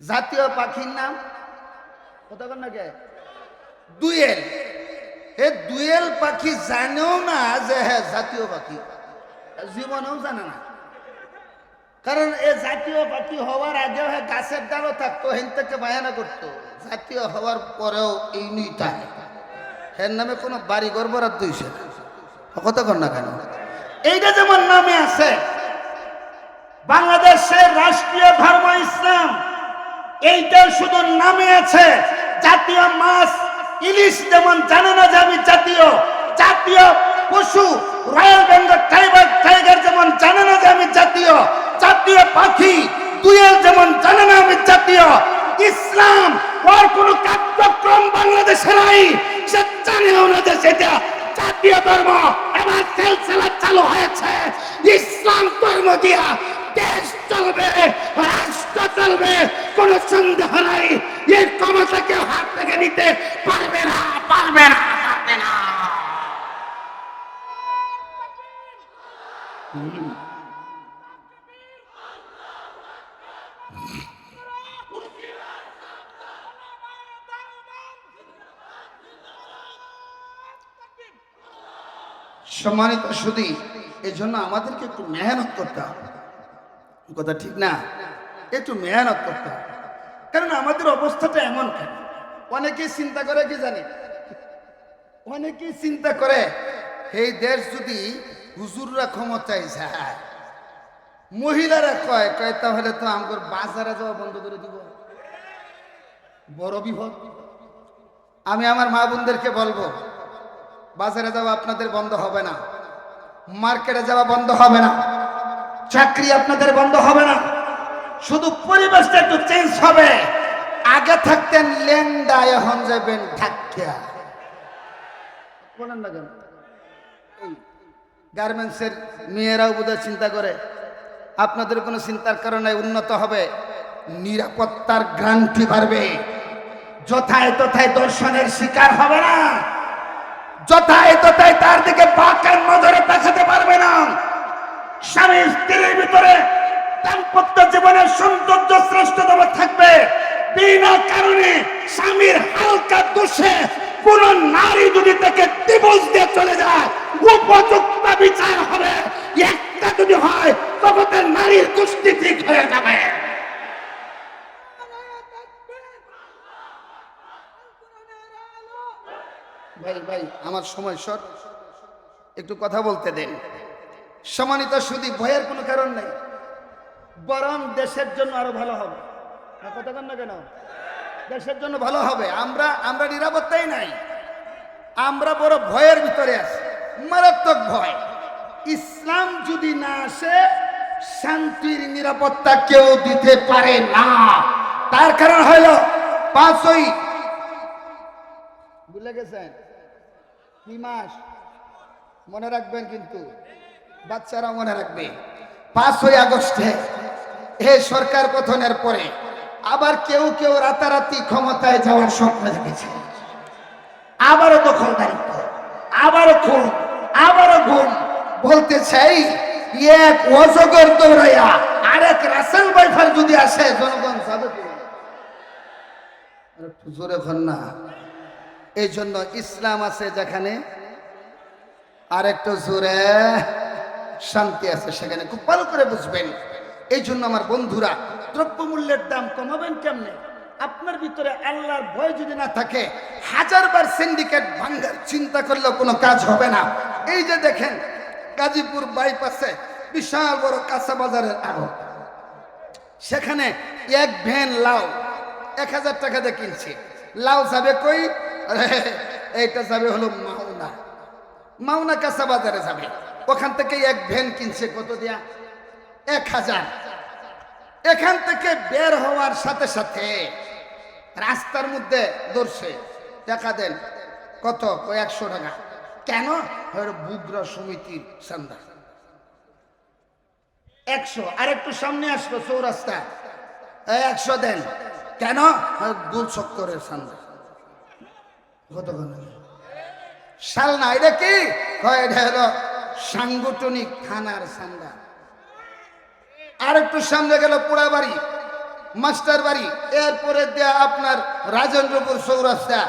জাতীয় পাখির নাম কতক্ষণ নাকি দুয়েল। এই দুয়েল পাখি জানেও না যে হ্যাঁ জাতীয় পাখি, জীবনেও জানে না। কারণ এ জাতীয় পাখি হওয়ার আগেও হ্যাঁ গাছের ডালও থাকতো, হেন থেকে বায়ানা করতো। জাতীয় হওয়ার পরেও এই নিই থাকে, এর নামে কোনো বাড়ি ঘর বরাদ্দ হইছে না। কতক্ষণ না কেন এইটা যেমন নামে আছে, বাংলাদেশের রাষ্ট্রীয় ধর্ম ইসলাম, এইটা শুধু নামে আছে। জাতীয় মাছ ইলিশ যেমন জানে না যে আমি জাতীয়, জাতীয় পশু রয়্যাল বেঙ্গল টাইগার যেমন জানে না যে আমি জাতীয়, জাতীয় পাখি দুয়েল যেমন জানে না আমি জাতীয়, ইসলাম ওর কোনো কার্যক্রম বাংলাদেশে নাই, সে জানেও না যে সেটা জাতীয় ধর্ম। এবার সিলসিলা চালু হয়েছে, ইসলাম ধর্ম দিয়া দেশ চলবে, রাষ্ট্র চলবে, কোন সন্দেহ নাই। এই ক্ষমতাকে হাত থেকে নিতে পারবে না, পারবে না, পারবে না। সম্মানিত সুধী, এই জন্য আমাদেরকে একটু মেহনত করতে হবে, কথা ঠিক না? একটু মেহনত করতে হবে। কারণ আমাদের অবস্থাটা এমন কেন? অনেকেই চিন্তা করে কি জানি, অনেকেই চিন্তা করে এই দেশ যদি হুজুররা ক্ষমতায় যায়, মহিলারা কয় কয় তাহলে তো আমাদের বাজারে যাওয়া বন্ধ করে দিব, বড় বিপদ। আমি আমার মা বোনদেরকে বলবো, বাজারে যাওয়া আপনাদের বন্ধ হবে না, মার্কেটে যাওয়া বন্ধ হবে না, চাকরি আপনাদের বন্ধ হবে না, শুধু পরিবেশটা একটু চেঞ্জ হবে। আগে থাকতেন লেন্ডা, এখন যাবেন ঢাকিয়া। বলেন না কেন? গার্মেন্টসের মেয়েরাও বোধহয় চিন্তা করে, আপনাদের কোনো চিন্তার কারণে উন্নত হবে, নিরাপত্তার গ্যারান্টি বাড়বে, যথায় তথায় দর্শনের শিকার হবে না, যথায় তথায় তার দিকে বাঁকার নজরে তাকাতে পারবে না। স্বামী স্ত্রীর ভিতরে দাম্পত্য জীবনের সৌন্দর্য শ্রেষ্ঠতম থাকবে। বিনা কারণে স্বামীর হালকা দোষে কোন নারী যদি তাকে ডিভোর্স দিয়ে চলে যায়, উপযুক্ত বিচার হবে। একটা যদি হয় তবে তার নারীর কুষ্টি ঠিক হয়ে যাবে। ভাই ভাই আমার সময় শর্ট, একটু কথা বলতে দেন। সম্মানিত সুধী, ভয়ের কোনো কারণ নেই, বরং দেশের জন্য আরো ভালো হবে। কথা বলেন না কেন? দেশের জন্য ভালো হবে। আমরা নিরাপত্তাই নাই, আমরা বড় ভয়ের ভিতরে আছি, মারাত্মক ভয়। ইসলাম যদি না আসে, শান্তির নিরাপত্তা কেউ দিতে পারে না। তার কারণ হইল 5ই, ভুলে গেছেন কি মাস? মনে রাখবেন কিন্তু, বাচ্চারা মনে রাখবে। 5ই আগস্টে এই সরকার পতনের পরে আবার কেউ কেউ রাতারাতি ক্ষমতায় যাওয়ার স্বপ্ন দেখেছে। আবারও দখলদারিত্ব, আবারও খুন, আবারও গুম। বলতে চাই, এক অজগর দৌড়াইয়া আরেক রাসেল বাইফার যদি আসে, জনগণ যাবে কি? একটু জোরে বল না। এই জন্য ইসলাম আছে যেখানে, আর একটু জোরে শান্তি আছে সেখানে। খুব ভালো করে বুঝবেন। এই জন্য আমার বন্ধুরা, দ্রব্যমূল্যের দাম কমাবেন কেমনে? আপনার ভিতরে আল্লাহর ভয় যদি না থাকে, 1000বার সিন্ডিকেট ভাঙার চিন্তা করলেও কোনো কাজ হবে না। এই যে দেখেন, গাজীপুর বাইপাসে বিশাল বড় কাঁচা বাজারের আড়ত, সেখানে এক ভ্যান লাউ 1000 টাকা দিয়ে কিনছে। লাউ যাবে কই? এইটা যাবে হলো মাওনা, মাওনা কাঁচা বাজারে যাবে। ওখান থেকে এক ভ্যান কিনছে কত দিয়া? 1000। এখান থেকে বের হওয়ার সাথে সাথে রাস্তার মধ্যে দৌড়ছে, টাকা দেন। কত? 100 টাকা। কেন? বুগরা সমিতির চান্দা 100। আর একটু সামনে আসলো চৌরাস্তা, 100 দেন। কেন? গোল চক্করের চান্দা। কত সাল না, এটা কি? এটা হলো সাংগঠনিক থানার চান্দা। আর একটু সামনে গেল পোড়াবাড়ি, মাস্টার বাড়ি, এরপরে দেয়া আপনার রাজেন্দ্রপুর চৌরাস্তা।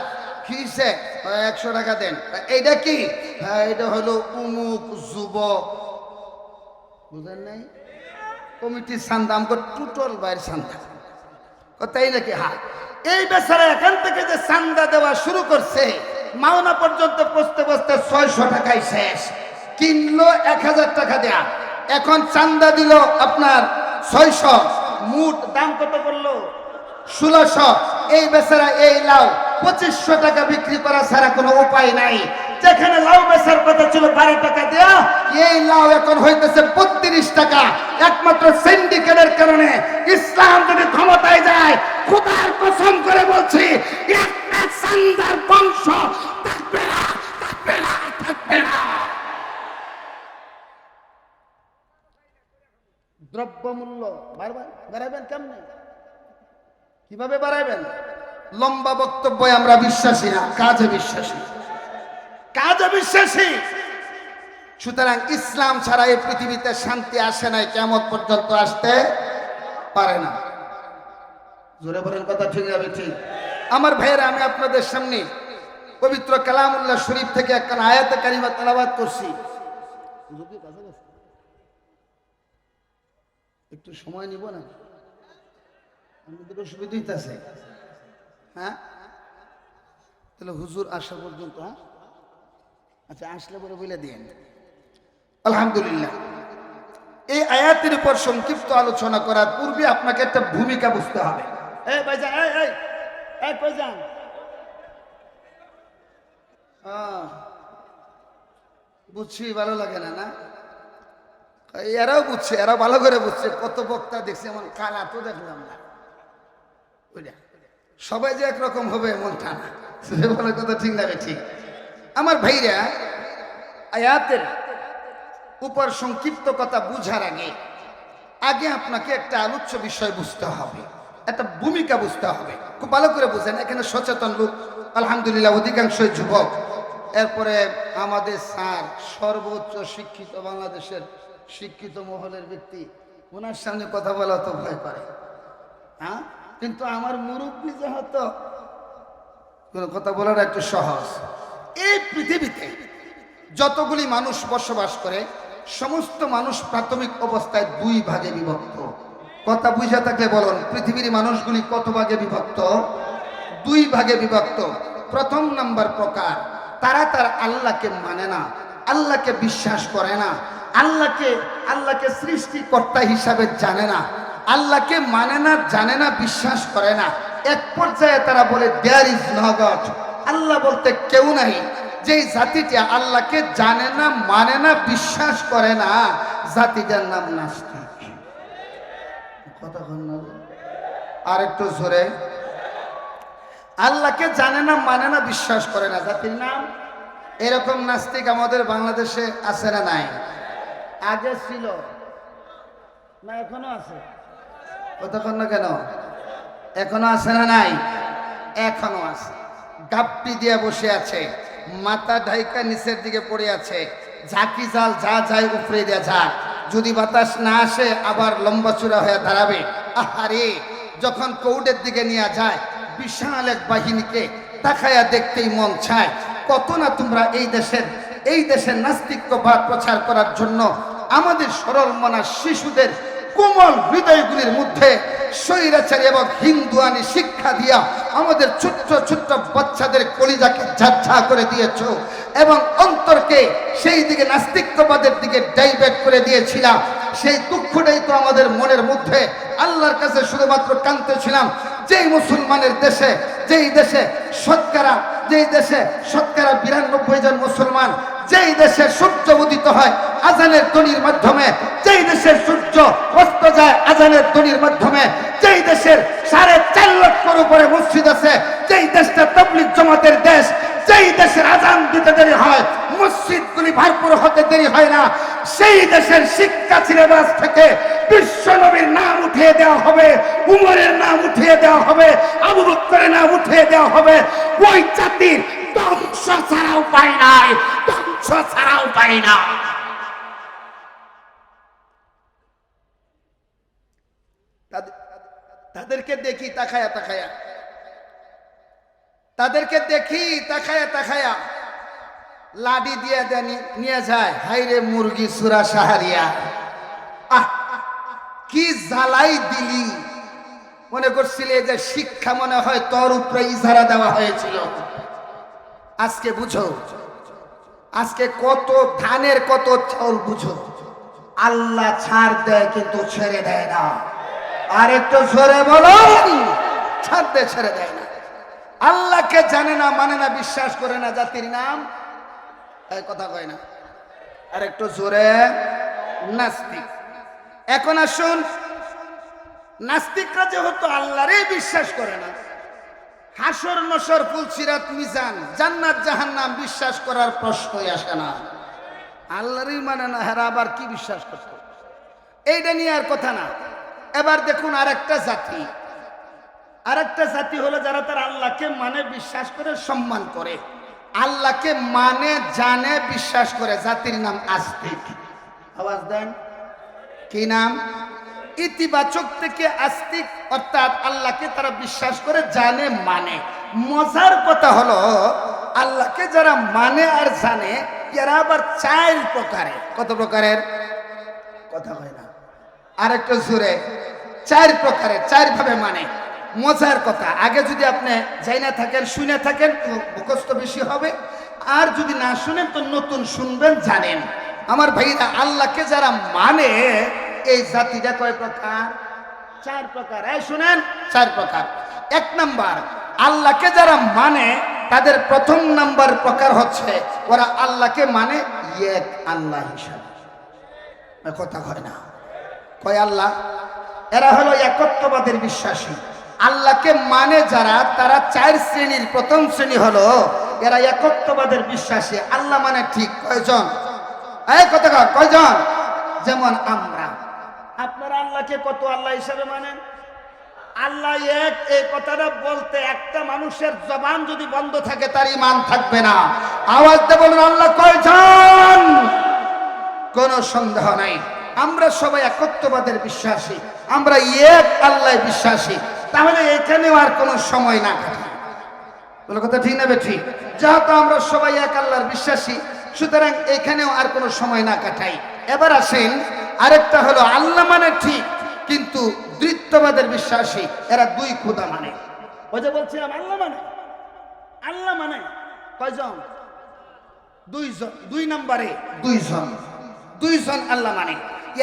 কিসে 100 টাকা দেন, এইটা কি? হ্যাঁ, এটা হলো উমুক যুব, বুঝেন নাই, কমিটির চান্দা, আমাকে টোটাল বাইরের চান্দা, তাই নাকি? হ্যাঁ, এই বেচারা এখান থেকে যে চান্দা দেওয়া শুরু করছে, মাওনা পর্যন্ত পৌঁছতে পৌঁছতে 600 টাকায় শেষ। কিনলো 1000 টাকা দেয়া, এখন চান্দা দিল আপনার 600, মোট দাম কত করলো? 1600। এই বেচারা এই লাউ 2500 টাকা বিক্রি করা ছাড়া কোনো উপায় নাই। যেখানে লাউ বেচার কথা ছিল 12 টাকা দেয়া, এই লাউ এখন হইতেছে 32 টাকা। একমাত্র সিন্ডিকেটের কারণে। ইসলাম যদি ক্ষমতায় যায়, খোদার কসম করে বলছি, একটা চান্দার বংশ থাকবে না, থাকবে না, থাকবে না। দ্রব্যমূল্য বাড়াবেন কেমনে? কিভাবে বাড়াবেন? লম্বা বক্তব্য আমরা বিশ্বাসী না, কাজে বিশ্বাসী, কাজে বিশ্বাসী। সুতরাং ইসলাম ছাড়া এই পৃথিবীতে শান্তি আসে নাই, কিয়ামত পর্যন্ত আসতে পারে না। জোরে বলেন কথা ঠিক হবে? ঠিক। আমার ভাইয়েরা, আমি আপনাদের সামনে পবিত্র কালামুল্লাহ শরীফ থেকে একটা আয়াতে কারিমা তেলাওয়াত করছি। একটু সময় নিব না, আমাদের অসুবিধা হইতেছে। হ্যাঁ, তাহলে হুজুর আসা পর্যন্ত। হ্যাঁ, আচ্ছা, আসলে পরে বলে দিয়েন। আলহামদুলিল্লাহ, এই আয়াতের উপর সংক্ষিপ্ত আলোচনা করার পূর্বে আপনাকে একটা ভূমিকা বুঝতে হবে। এই ভাইজান, এই কই যান? বুঝছি, ভালো লাগে না, না? এরাও বুঝছে, এরাও ভালো করে বুঝছে। কত বক্তা দেখছে, এমন কালা তো দেখলাম না। সবাই যে একরকম হবে এমনটা না। বলে কথা ঠিক না? ঠিক। আমার ভাইরা, আয়াতের উপর সংক্ষিপ্ত কথা বুঝার আগে আগে আপনাকে একটা আলোচ্য বিষয় বুঝতে হবে, একটা ভূমিকা বুঝতে হবে। খুব ভালো করে বুঝেন। এখানে সচেতন লোক আলহামদুলিল্লাহ অধিকাংশই যুবক। এরপরে আমাদের স্যার সর্বোচ্চ শিক্ষিত, বাংলাদেশের শিক্ষিত মহলের ব্যক্তি, ওনার সামনে কথা বলা তো ভয় করে। হ্যাঁ, কিন্তু আমার মুরব্বী যে হতো, কোনো কথা বলার একটু সহজ। এই পৃথিবীতে যতগুলি মানুষ বসবাস করে, সমস্ত মানুষ প্রাথমিক অবস্থায় 2 ভাগে বিভক্ত। কথা বুঝে থাকলে বলুন, পৃথিবীর মানুষগুলি কত ভাগে বিভক্ত? 2 ভাগে বিভক্ত। প্রথম নাম্বার প্রকার, তারা তার আল্লাহকে মানে না, আল্লাহকে বিশ্বাস করে না, আল্লাহকে সৃষ্টিকর্তা হিসাবে জানে না, আল্লাহকে মানে না, জানে না, বিশ্বাস করে না। এক পর্যায়ে তারা বলে দেয়ার ইজ নো গড, আল্লাহ বলতে কেউ নাই। যেই জাতিটি আল্লাহকে জানে না, মানে না, বিশ্বাস করে না, জাতিটার নাম নাস্তিক। কতক্ষণ না? আর একটু জোরে। আল্লাহকে জানে না, মানে না, বিশ্বাস করে না, জাতির নাম। এরকম নাস্তিক আমাদের বাংলাদেশে আছে না নাই? আগে ছিল না, এখনো আছে? কতক্ষণ না কেন? এখনো আছে না নাই? এখনো আছে। গাপ্পি দিয়ে বসে আছে, মাথা ঢাইকা নিচের দিকে পড়ে আছে, ঝাঁকি জাল যা যায় উপরে দেয়া যাক, যদি বাতাস না আসে আবার লম্বা চূড়া হয়ে দাঁড়াবে। আহারে, যখন কৌডের দিকে নিয়ে যায়, বিশাল এক বাহিনীকে তাকায়া দেখতেই মন চায়। কত না তোমরা এই দেশের নাস্তিক্যবাদ প্রচার করার জন্য আমাদের সরল মনা শিশুদের কোমল হৃদয়গুলির মধ্যে স্বৈরাচারী এবং হিন্দুয়ানি শিক্ষা দিয়া আমাদের ছোট্ট ছোট্ট বাচ্চাদের কলিজাকে ঝাঁঝা করে দিয়েছ এবং অন্তরকে সেই দিকে নাস্তিক্যবাদের দিকে ডাইভার্ট করে দিয়েছিলাম। সেই দুঃখটাই তো আমাদের মনের মধ্যে। আল্লাহর কাছে শুধুমাত্র কাঁদতেছিলাম, যেই মুসলমানের দেশে, যেই দেশে শতকরা 92 জন মুসলমান, যেই দেশে সূর্য উদিত হয় আজানের ধ্বনির মাধ্যমে, যেই দেশের সূর্য অস্ত যায় আজানের ধ্বনির মাধ্যমে, যেই দেশের 4.5 লক্ষের উপরে মসজিদ আছে, যেই দেশটা তাবলীগ জামাতের দেশ, যেই দেশের আজান দিতে দেরি হয়, মসজিদগুলি ভরপুর হতে দেরি হয় না, সেই দেশের শিক্ষা সিলেবাস থেকে বিশ্ব নবীর নাম উঠিয়ে দেওয়া হবে, উমরের নাম উঠিয়ে দেওয়া হবে, আবু বকরের নাম উঠিয়ে দেওয়া হবে। ওই জাতির ধ্বংস ছাড়া উপায় নাই, ধ্বংস ছাড়া উপায় না। তাদেরকে দেখি তাকায়া তাকায়া, তাদেরকে দেখি তাকায়া তাকায়া, লাডি দিয়ে নিয়ে যায়। হাইরে মুরগি সুরা সাহারিয়া, আহ কি জ্বালাই দিলি। মনে করছিলে যে শিক্ষা মনে হয় তোর উপরে ইজারা দেওয়া হয়েছিল। আজকে বুঝো, আজকে কত ধানের কত চাউল বুঝো। আল্লাহ ছাড় দেয় কিন্তু ছেড়ে দেয় না। আর একটু জোরে বলো, ছাড় দেয় ছেড়ে দেয় না। আল্লাহকে জানে না, মানে না, বিশ্বাস করে না, জাতির নাম এই কথা কয় না। আর একটু জোরে, নাস্তিক। এখন আসুন, নাস্তিকরা যেহেতু আল্লাহরই বিশ্বাস করে না, হাসর নসর ফুলসিরাত মিজান জান্নাত জাহান্নাম বিশ্বাস করার প্রশ্নই আসে না। আল্লাহরই মানে না, হেরা আবার কি বিশ্বাস করত? এইটা নিয়ে আর কথা না। এবার দেখুন আরেকটা জাতি, আরেকটা জাতি হলো যারা তার আল্লাহকে মানে, বিশ্বাস করে, সম্মান করে, আল্লাহকে মানে, জানে, বিশ্বাস করে। জাতির নাম আস্তিক। আওয়াজ দেন, কি নাম? ইতিবাচক থেকে আস্তিক, অর্থাৎ আল্লাহকে তারা বিশ্বাস করে, জানে, মানে। মজার কথা হলো আল্লাহকে যারা মানে আর জানে এরা আবার 4 প্রকারের। কত প্রকারের? কথা হয় না, আর একটু জোরে। 4 প্রকারের, 4 ভাবে মানে। মজার কথা, আগে যদি আপনি যাই না থাকেন, শুনে থাকেন তো মুখস্থ বেশি হবে, আর যদি না শুনেন তো নতুন শুনবেন, জানেন। আমার ভাইরা, আল্লাহকে যারা মানে এই জাতিটা কয় প্রকার? 4 প্রকার। এই শুনেন, 4 প্রকার। 1 নাম্বার, আল্লাহকে যারা মানে তাদের প্রথম নাম্বার প্রকার হচ্ছে ওরা আল্লাহকে মানে এক আল্লাহ হিসাবে। কথা হয় না, কয় আল্লাহ। এরা হলো একত্ববাদের বিশ্বাসী। আল্লাহকে মানে যারা, তারা 4 শ্রেণীর। প্রথম শ্রেণী হলো এরা একত্ববাদের বিশ্বাসী। আল্লাহ মানে ঠিক কয়জন? এই কথা কয়জন? যেমন আমরা, আপনারা আল্লাহকে কত আল্লাহ হিসাবে মানেন? আল্লাহ এক, এই কথাটা বলতে একটা মানুষের জবান যদি বন্ধ থাকে তার ঈমান থাকবে না। আওয়াজ দিয়ে বলুন, আল্লাহ কয়জন? কোনো সন্দেহ নাই, আমরা সবাই একত্ববাদের বিশ্বাসী, আমরা এক আল্লাহ বিশ্বাসী। তাহলে এখানেও আর কোনো সময় না কাটাই। বলে কথা ঠিক না ঠিক? যেহেতু আমরা সবাই এক আল্লাহর বিশ্বাসী, সুতরাং এখানেও আর কোনো সময় না কাটাই। এবার আসেন, আরেকটা হলো আল্লাহ মানে ঠিক কিন্তু দ্বিত্ববাদের বিশ্বাসী। এরা 2 খোদা মানে। ওই যে বলছিলাম আল্লাহ মানে, আল্লাহ মানে কয়জন? 2 জন। 2 নম্বরে 2 জন, 2 জন আল্লাহ মানে।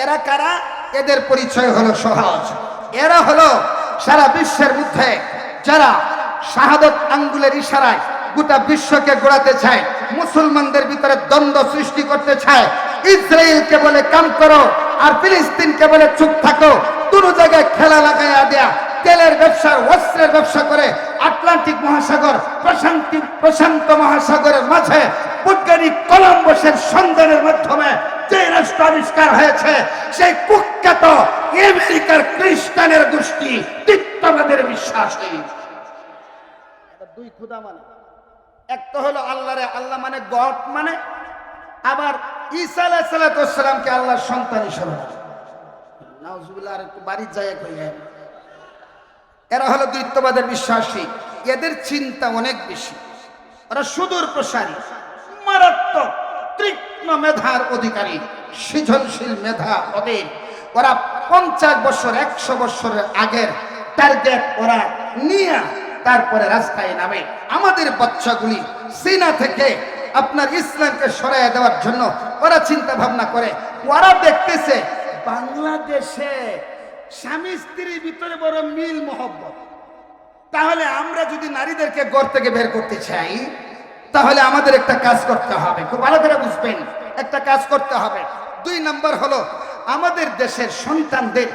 এরা কারা? এদের পরিচয় হলো সহজ। এরা হলো সারা বিশ্বের মধ্যে যারা শাহাদত আঙ্গুলের ইশারায় গোটা বিশ্বকে গোড়াতে চায়, মুসলমানদের ভিতরে দ্বন্দ্ব সৃষ্টি করতে চায়। ইসরায়েলকে বলে কাম করো আর ফিলিস্তিনকে বলে চুপ থাকো। দুটো জায়গায় খেলা লাগাইয়া দেয়া, তেলের ব্যবসা, অস্ত্রের ব্যবসা করে আটলান্টিক মহাসাগর, প্রশান্ত মহাসাগরের মাঝে বৈজ্ঞানিক কলম্বাসের সন্ধানের মাধ্যমে যে রাষ্ট্র আবিষ্কার হয়েছে, সেই কুখ্যাত আমেরিকার খ্রিস্টানের গোষ্ঠী তিত্ববাদের বিশ্বাসী। 2 খোদা মানে। একটা হলো আল্লাহরে আল্লাহ মানে গড মানে, আবার ঈসা আলাইহিস সালামকে আল্লাহর সন্তান হিসেবে। নাউজুবিল্লাহ, আর একটু বাড়ির জায়গা কইলেন। এরা হলো দ্বৈতবাদের বিশ্বাসী। এদের চিন্তা অনেক বেশি, ওরা সুদূর প্রসারী, মারাত্মক তীক্ষ্ণ মেধার অধিকারী, সৃজনশীল মেধা ওদের। ওরা 50 বছর 100 বছরের আগের টার্গেট ওরা নিয়ে তারপরে রাস্তায় নামে। আমাদের বাচ্চাগুলি চীনা থেকে আপনার ইসলামকে সরাইয়া দেওয়ার জন্য ওরা চিন্তা ভাবনা করে। ওরা দেখতেছে বাংলাদেশে স্বামী স্ত্রীর ভিতরে বড় মিল মহব্বত। তাহলে আমরা যদি নারীদেরকে ঘর থেকে বের করতে চাই, তাহলে আমাদের একটা কাজ করতে হবে। খুব ভালো করে বুঝবেন, একটা কাজ করতে হবে। 2 নাম্বার হলো আমাদের দেশের সন্তানদের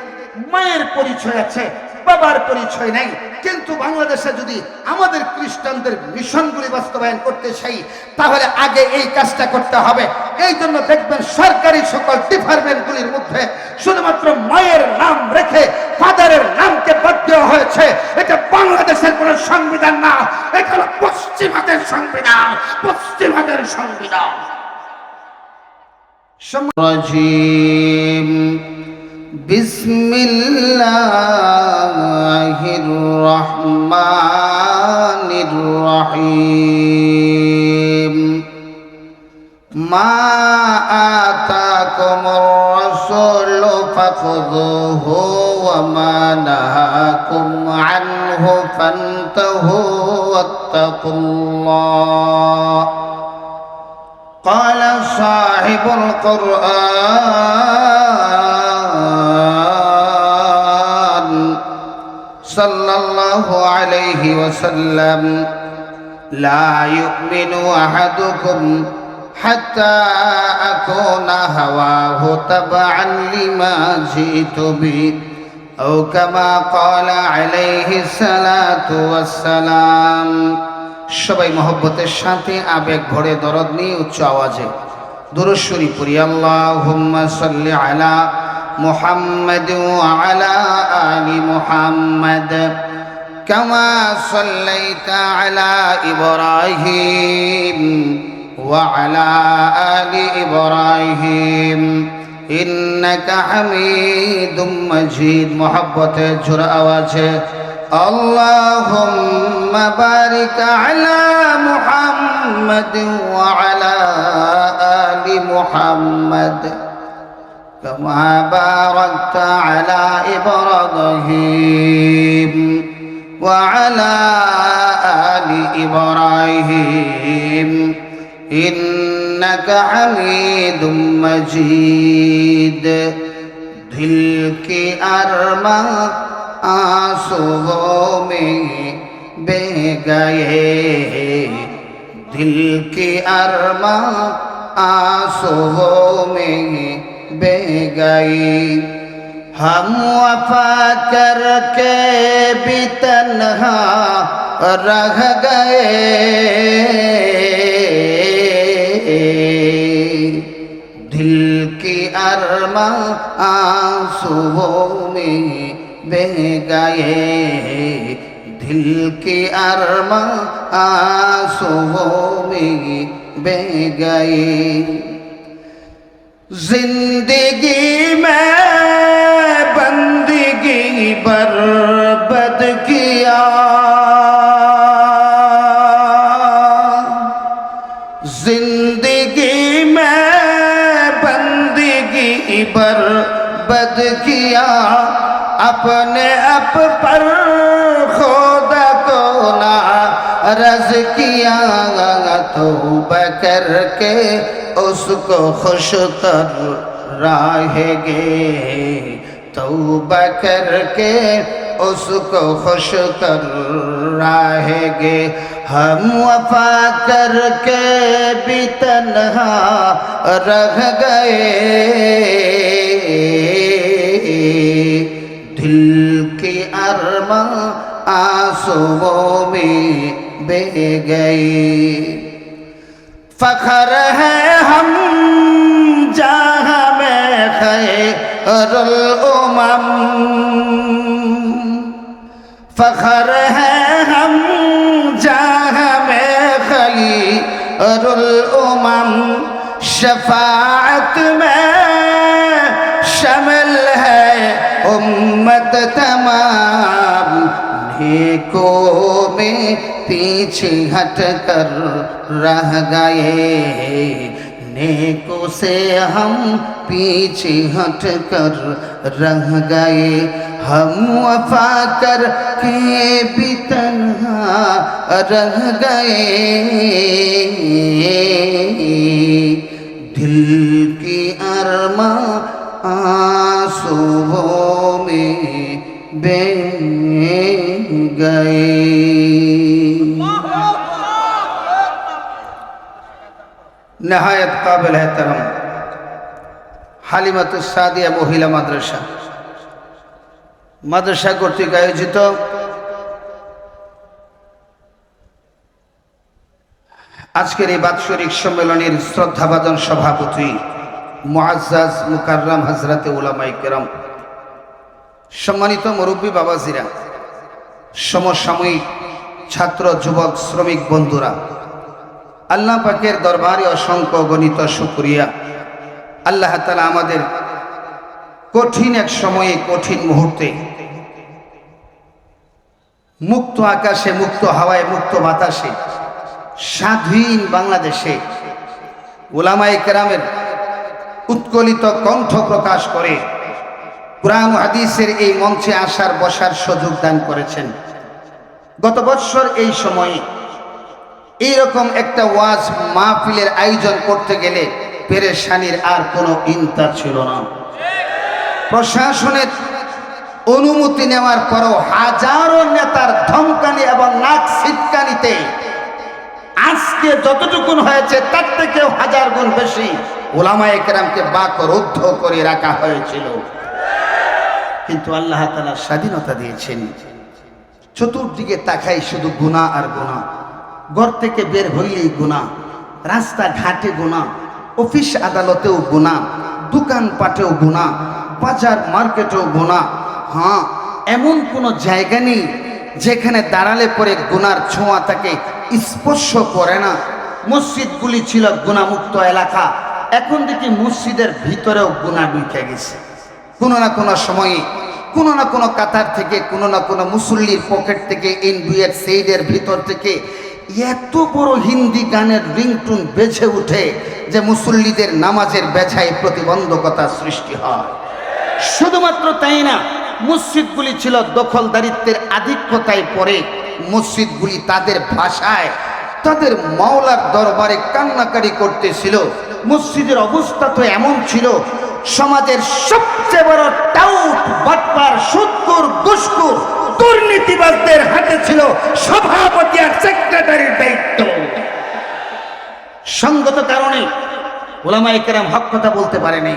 মায়ের পরিচয় আছে, বাবার পরিচয় নাই। কিন্তু বাংলাদেশে যদি আমাদের খ্রিস্টানদের মিশনগুলি বাস্তবায়ন করতে চাই, তাহলে আগে এই কাজটা করতে হবে। এই জন্য দেখবেন সরকারি সকল ডিপার্টমেন্টগুলির মধ্যে শুধুমাত্র মায়ের নাম রেখে ফাদারের নামকে বাদ দেওয়া হয়েছে। এটা বাংলাদেশের কোন সংবিধান না, এটা হলো পশ্চিমাদের সংবিধান, পশ্চিমাদের সংবিধান। বিসমিল্লাহির রহমানির রহিম মা আতাকুমুর রাসূলু ফাখুযুহু ওয়া মা নাহাকুম আনহু ফান্তাহু ওয়াত্তাকুল্লাহ قال صاحب القرآن صلى الله عليه وسلم لا يؤمن أحدكم حتى أكون هواه تبعا لما جئت به أو كما قال عليه الصلاة والسلام সবাই মহব্বতের সাথে আবেগ ভরে দরদ নিয়ে উচ্চ আওয়াজে দুরূদ শরীফ পড়ি আল্লাহুম্মা সাল্লি আলা মুহাম্মাদ ওয়া আলা আলি মুহাম্মাদ কামা সাল্লাইতা আলা ইব্রাহিম ওয়া আলা আলি ইব্রাহিম ইন্নাকা হামিদুম মাজিদ মহব্বতে জোরে আওয়াজে اللهم بارك على محمد وعلى آل محمد كما باركت على إبراهيم وعلى آل إبراهيم إنك حميد مجيد दिल की अरमा आंसुओं में बह गए दिल की अरमा आंसुओं में बह गई हम वफा करके भी तन्हा रह गए दिल की अरमा आंसुओं में बह गए दिल की अरमा आंसुओं में बह गए जिंदगी में बंदगी बर्बाद किया जिंदगी में बंदगी बर्बाद किया अपने आप पर खुदा को नाराज किया तौबा करके उसको खुश कर रहेंगे तौबा करके उसको खुश कर रहेंगे हम वफा करके भी तन्हा रह गए दिल की अरमा आंसुओं में बह गई फखर है हम जहाँ में खैरुल उमम फखर है हम जहाँ में खैरुल उमम शफाअत में शामिल है उम्मत तमाम नेकों में पीछे हट कर रह गए नेकों से हम पीछे हट कर रह गए हम वफा कर के भी तन्हा रह गए दिल की अरमा आंसुओं में बह गए नहायत काबिल एहतराम हालिमातुस सादिया महिला মাদ্রাসা মাদ্রাসা কর্তৃক আয়োজিত আজকের এই বাৎসরিক সম্মেলনের শ্রদ্ধাভাজন সভাপতি মুআজ্জাজ মুকাররম হযরতে উলামায়ে কেরাম সম্মানিত মুরব্বী বাবাজিরা সমসাময়িক ছাত্র যুবক শ্রমিক বন্ধুরা আল্লাহ পাকের দরবারে অসংখ্য গণিত শুকরিয়া আল্লাহ তাআলা আমাদের কঠিন এক সময়ে, কঠিন মুহূর্তে, মুক্ত আকাশে, মুক্ত হাওয়ায়, মুক্ত বাতাসে, স্বাধীন বাংলাদেশে উলামায়ে কেরামের উৎকলিত কণ্ঠ প্রকাশ করে কুরআন ও হাদিসের এই মঞ্চে আসার বসার সুযোগ দান করেছেন। গত বছর এই সময়ে এইরকম একটা ওয়াজ মাহফিলের আয়োজন করতে গেলে পেরেশানির আর কোনো ইন্তা ছিল না। প্রশাসনের অনুমতি নেওয়ার পরও হাজারো নেতার ধমকানি এবং নাক ছিটকানিতে আজকে যতটুকুন হয়েছে তার থেকেও হাজার গুণ বেশি উলামায়ে কেরামকে বাকরুদ্ধ করে রাখা হয়েছিল। কিন্তু আল্লাহ তাআলা স্বাধীনতা দিয়েছেন। চতুর্দিকে তাকাই শুধু গুনাহ আর গুনাহ, ঘর থেকে বের হইলেই গুনাহ, রাস্তা ঘাটে গুনাহ, অফিস আদালতেও গুনাহ, দোকানপাটেও গুনাহ, বাজার মার্কেটেও গুনাহ। হ্যাঁ, এমন কোনো জায়গা নেই যেখানে দাঁড়ালে পরে গুনার ছোঁয়া তাকে স্পর্শ করে না। মসজিদগুলি ছিল গুনাহমুক্ত এলাকা, এখন দেখি মসজিদের ভিতরেও গুনাহ ঢুকে গেছে। কোনো না কোনো সময়ে, কোনো না কোনো কাতার থেকে, কোনো না কোনো মুসল্লির পকেট থেকে, এনবিআর সেইডের ভিতর থেকে এত বড় হিন্দি গানের রিংটুন বেজে উঠে যে মুসল্লিদের নামাজের বেঝায় প্রতিবন্ধকতা সৃষ্টি হয়। শুধুমাত্র তাই না, মসজিদগুলি ছিল দখলদারিত্বের আধিক্যতায় পড়ে মসজিদগুলি তাদের ভাষায় তাদের মাওলার দরবারে কান্নাকারি করতেছিল। মসজিদের অবস্থা তো এমন ছিল, সমাজের সবচেয়ে বড় টাউট, বাটপার, সুদখোর, ঘুষখোর, দুর্নীতিবাজদের হাতে ছিল সভাপতি আর সেক্রেটারির দায়িত্ব। সঙ্গত কারণে উলামায়ে কেরাম হক কথা বলতে পারেনি।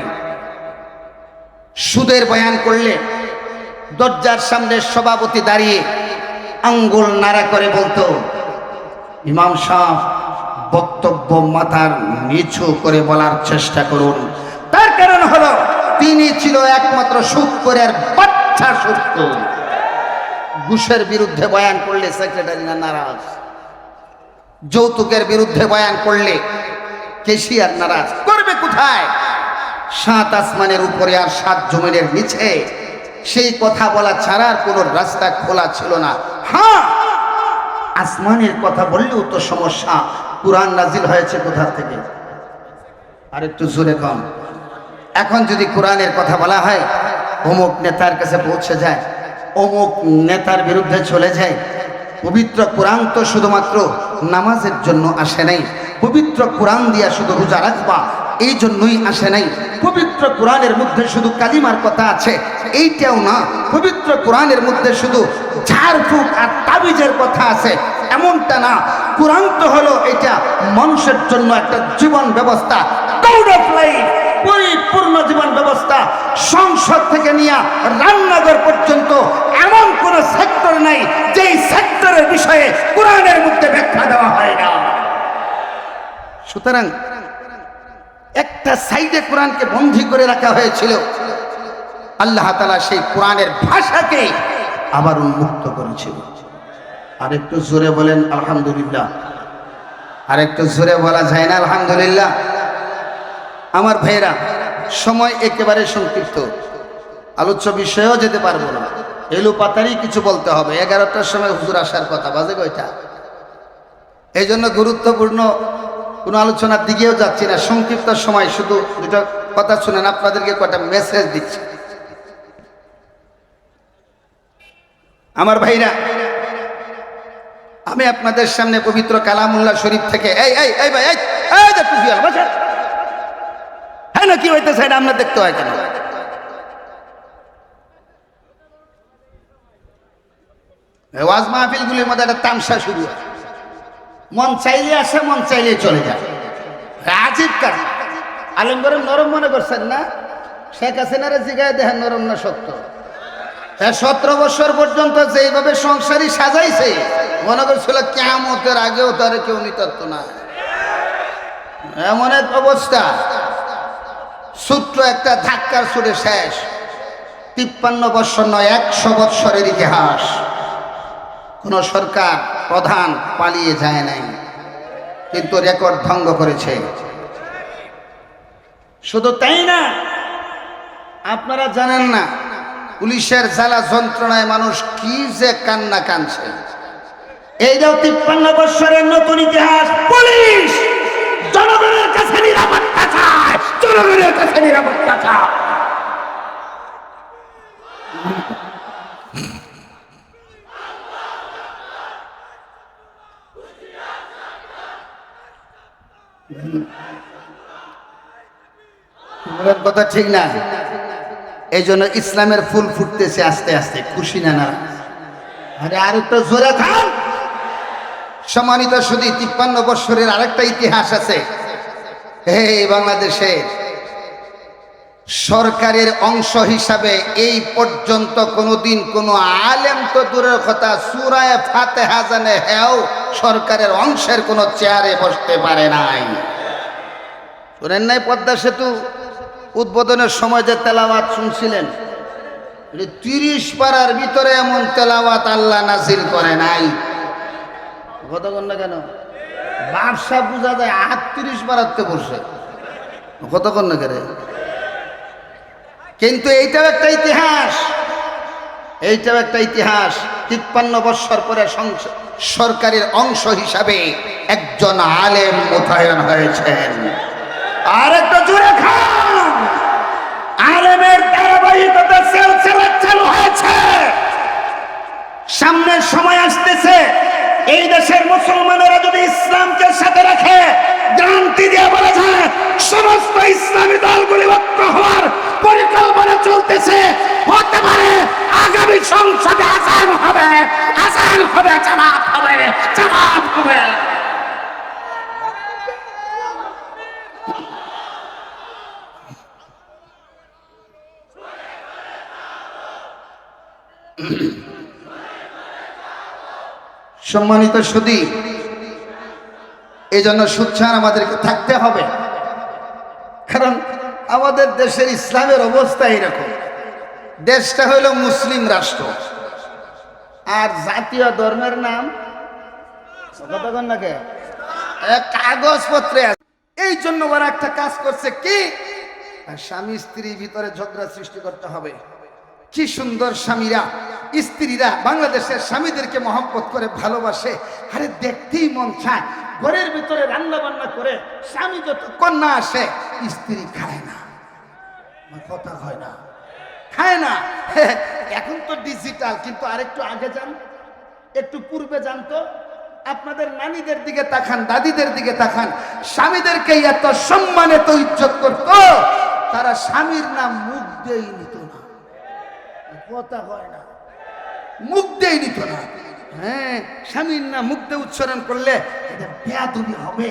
সুদের বয়ান করলে দরজার সামনে সভাপতি দাঁড়িয়ে আঙ্গুল নাড়া করে বলতো, ইমাম সাহেব বক্তব্য মাথার নিচু করে বলার চেষ্টা করুন। তার কারণ হলো তিনি ছিল একমাত্র সুদখোরের বাচ্চা সুদখোর। ঘুষের বিরুদ্ধে বয়ান করলে সেক্রেটারি না নারাজ, যৌতুকের বিরুদ্ধে বয়ান করলে কেশিয়ার নারাজ। করবে কোথায়? সাত আসমানের উপরে আর সাত জমিনের নিচে সেই কথা বলা ছাড়া আর কোনো রাস্তা খোলা ছিল না। হ্যাঁ, আসমানের কথা বললেও তো সমস্যা। কুরআন নাজিল হয়েছে কোথা থেকে? আর একটু জোরে কম। এখন যদি কোরআনের কথা বলা হয়, অমুক নেতার কাছে পৌঁছে যায়, অমুক নেতার বিরুদ্ধে চলে যায়। পবিত্র কোরআন তো শুধুমাত্র নামাজের জন্য আসে নাই, পবিত্র কোরআন দিয়া শুধু রোজা রাখবা এই জন্যই আসে নাই। পবিত্র কোরআনের মধ্যে শুধু কালিমার কথা আছে এইটাও না, পবিত্র কোরআনের মধ্যে শুধু ঝাড়ফুঁক আর তাবিজের কথা আছে এমনটা না। কোরআন তো হলো এটা মানুষের জন্য একটা জীবন ব্যবস্থা, কোড অফ লাইফ, পরিপূর্ণ জীবন ব্যবস্থা। সংসদ থেকে নিয়ে রান্নাঘর পর্যন্ত এমন কোন সেক্টর নাই যেই সেক্টরের বিষয়ে কোরআনের মধ্যে ব্যাখ্যা দেওয়া হয় না। সুতরাং একটা সাইডে কোরআনকে বন্দী করে রাখা হয়েছিল, আল্লাহ তাআলা সেই কোরআনের ভাষাকে আবার উন্মুক্ত করেছিল। আর একটু জোরে বলেন আলহামদুলিল্লাহ। আর একটু জোরে বলা যায় না আলহামদুলিল্লাহ? আমার ভাইরা, সময় একেবারে সংক্ষিপ্ত, আলোচ্য বিষয়েও যেতে পারবো না, এলু পাতারই কিছু বলতে হবে। 11টার সময় হুজুর আসার কথা, বাজে কয়টা? এই জন্য গুরুত্বপূর্ণ কোনো আলোচনার দিকেও যাচ্ছি না, সংক্ষিপ্ত সময় শুধু দুটো কথা শুনেন, আপনাদেরকে কয়টা মেসেজ দিচ্ছি। আমার ভাইরা, আমি আপনাদের সামনে পবিত্র কালামুল্লাহ শরীফ থেকে এই ভাই হ্যাঁ না কি হইতেছে এটা আমরা দেখতে হয় কেন? ওয়াজ মাহফিলগুলির মধ্যে একটা তামসা শুরু হয়, মন চাইলে আসে, মন চাইলে চলে যায়। আজীব কাজ। আলেম গরম নরম মনে করছেন না? শেখ হাসিনারে জিগায় দেখেন নরম না শক্ত। 17 বছর পর্যন্ত যেইভাবে সংসারী সাজাইছে, মনে করছিল কিয়ামতের আগেও তারে কেউ নিতত্ব না। এমন এক অবস্থা, ছোট্ট একটা ধাক্কার ছুটে শেষ। 53 বছর নয়, 100 বছরের ইতিহাস। কোন সরকার প্রধান পালিয়ে যায় নাই, কিন্তু রেকর্ড ভঙ্গ করেছে। শুধু তাই না, আপনারা জানেন না পুলিশের জ্বালা যন্ত্রণায় মানুষ কি যে কান্না কাঁদছে। এইটাও 53 বছরের নতুন ইতিহাস। পুলিশ জনগণের কাছে নিরাপত্তা চায়, জনগণের কাছে নিরাপত্তা চায়। কথা ঠিক না? এই জন্য ইসলামের ফুল ফুটতেছে আস্তে আস্তে। খুশি না না? আরে আর একটু জোরে খান। সম্মানিত শুধু 53 বছরের আরেকটা ইতিহাস আছে। এই বাংলাদেশে সরকারের অংশ হিসাবে এই পর্যন্ত কোনোদিন কোনো আলেম তো দূরের কথা সূরা ফাতিহা জানে হেও সরকারের অংশের কোনো চেয়ারে বসতে পারে নাই। শুনেন নাই পদ্মা সেতু উদ্বোধনের সময় যে তেলাওয়াত শুনছিলেন, 30 পারার ভিতরে এমন তেলাওয়াত আল্লাহ নাজিল করে নাই। কতক্ষণ না কেন ব্যবসা বোঝা যায় 38 পারাতে বসে কতক্ষণ না কেন। কিন্তু এইটাও একটা ইতিহাস, এইটাও একটা ইতিহাস। 53 বছর পরে সরকারের অংশ হিসাবে একজন আলেম মোতায়েন হয়েছেন। আর একটা জোরে খান। আলেমের ধারাবাহিকতা সিলসিলা চালু হয়েছে। সামনের সময় আসতেছে এই দেশের মুসলমানেরা যদি ইসলামকে সাথে রাখে, গ্যারান্টি দিয়ে বলা যায় সমস্ত ইসলামী দলগুলি ঐক্য হওয়ার পরিকল্পনা চলতেছে। হতে পারে আগামী সংসদে আজান হবে, আজান হবে, জামাত হবে, জামাত হবে। সম্মানিত সুধী, এই জন্য সুচ্ছান আমাদেরকে থাকতে হবে। কারণ আমাদের দেশের ইসলামের অবস্থা এরকম। দেশটা হইল মুসলিম রাষ্ট্র, আর জাতীয় ধর্মের নাম কাগজপত্রে আছে। এই জন্য ওরা একটা কাজ করছে কি, স্বামী স্ত্রীর ভিতরে ঝগড়া সৃষ্টি করতে হবে। কি সুন্দর স্বামীরা স্ত্রীরা বাংলাদেশের স্বামীদেরকে মহব্বত করে ভালোবাসে। আরে দেখতেই মন চায়। ঘরের ভিতরে রান্না বান্না করে স্বামী যতক্ষণ না আসে স্ত্রী খায় না, কথা হয় না, খায় না। এখন তো ডিজিটাল, কিন্তু আরেকটু আগে যান, একটু পূর্বে যান তো, আপনাদের নানীদের দিকে তাকান, দাদিদের দিকে তাকান। স্বামীদেরকে এত সম্মান এত ইজ্জত করত, তারা স্বামীর নাম মুখ দিয়েই নিত না, কথা হয় না, মুখ দিয়ে নিত না। হ্যাঁ, স্বামীর নাম মুখ দিয়ে উচ্চারণ করলে এটা বেয়াদবি হবে।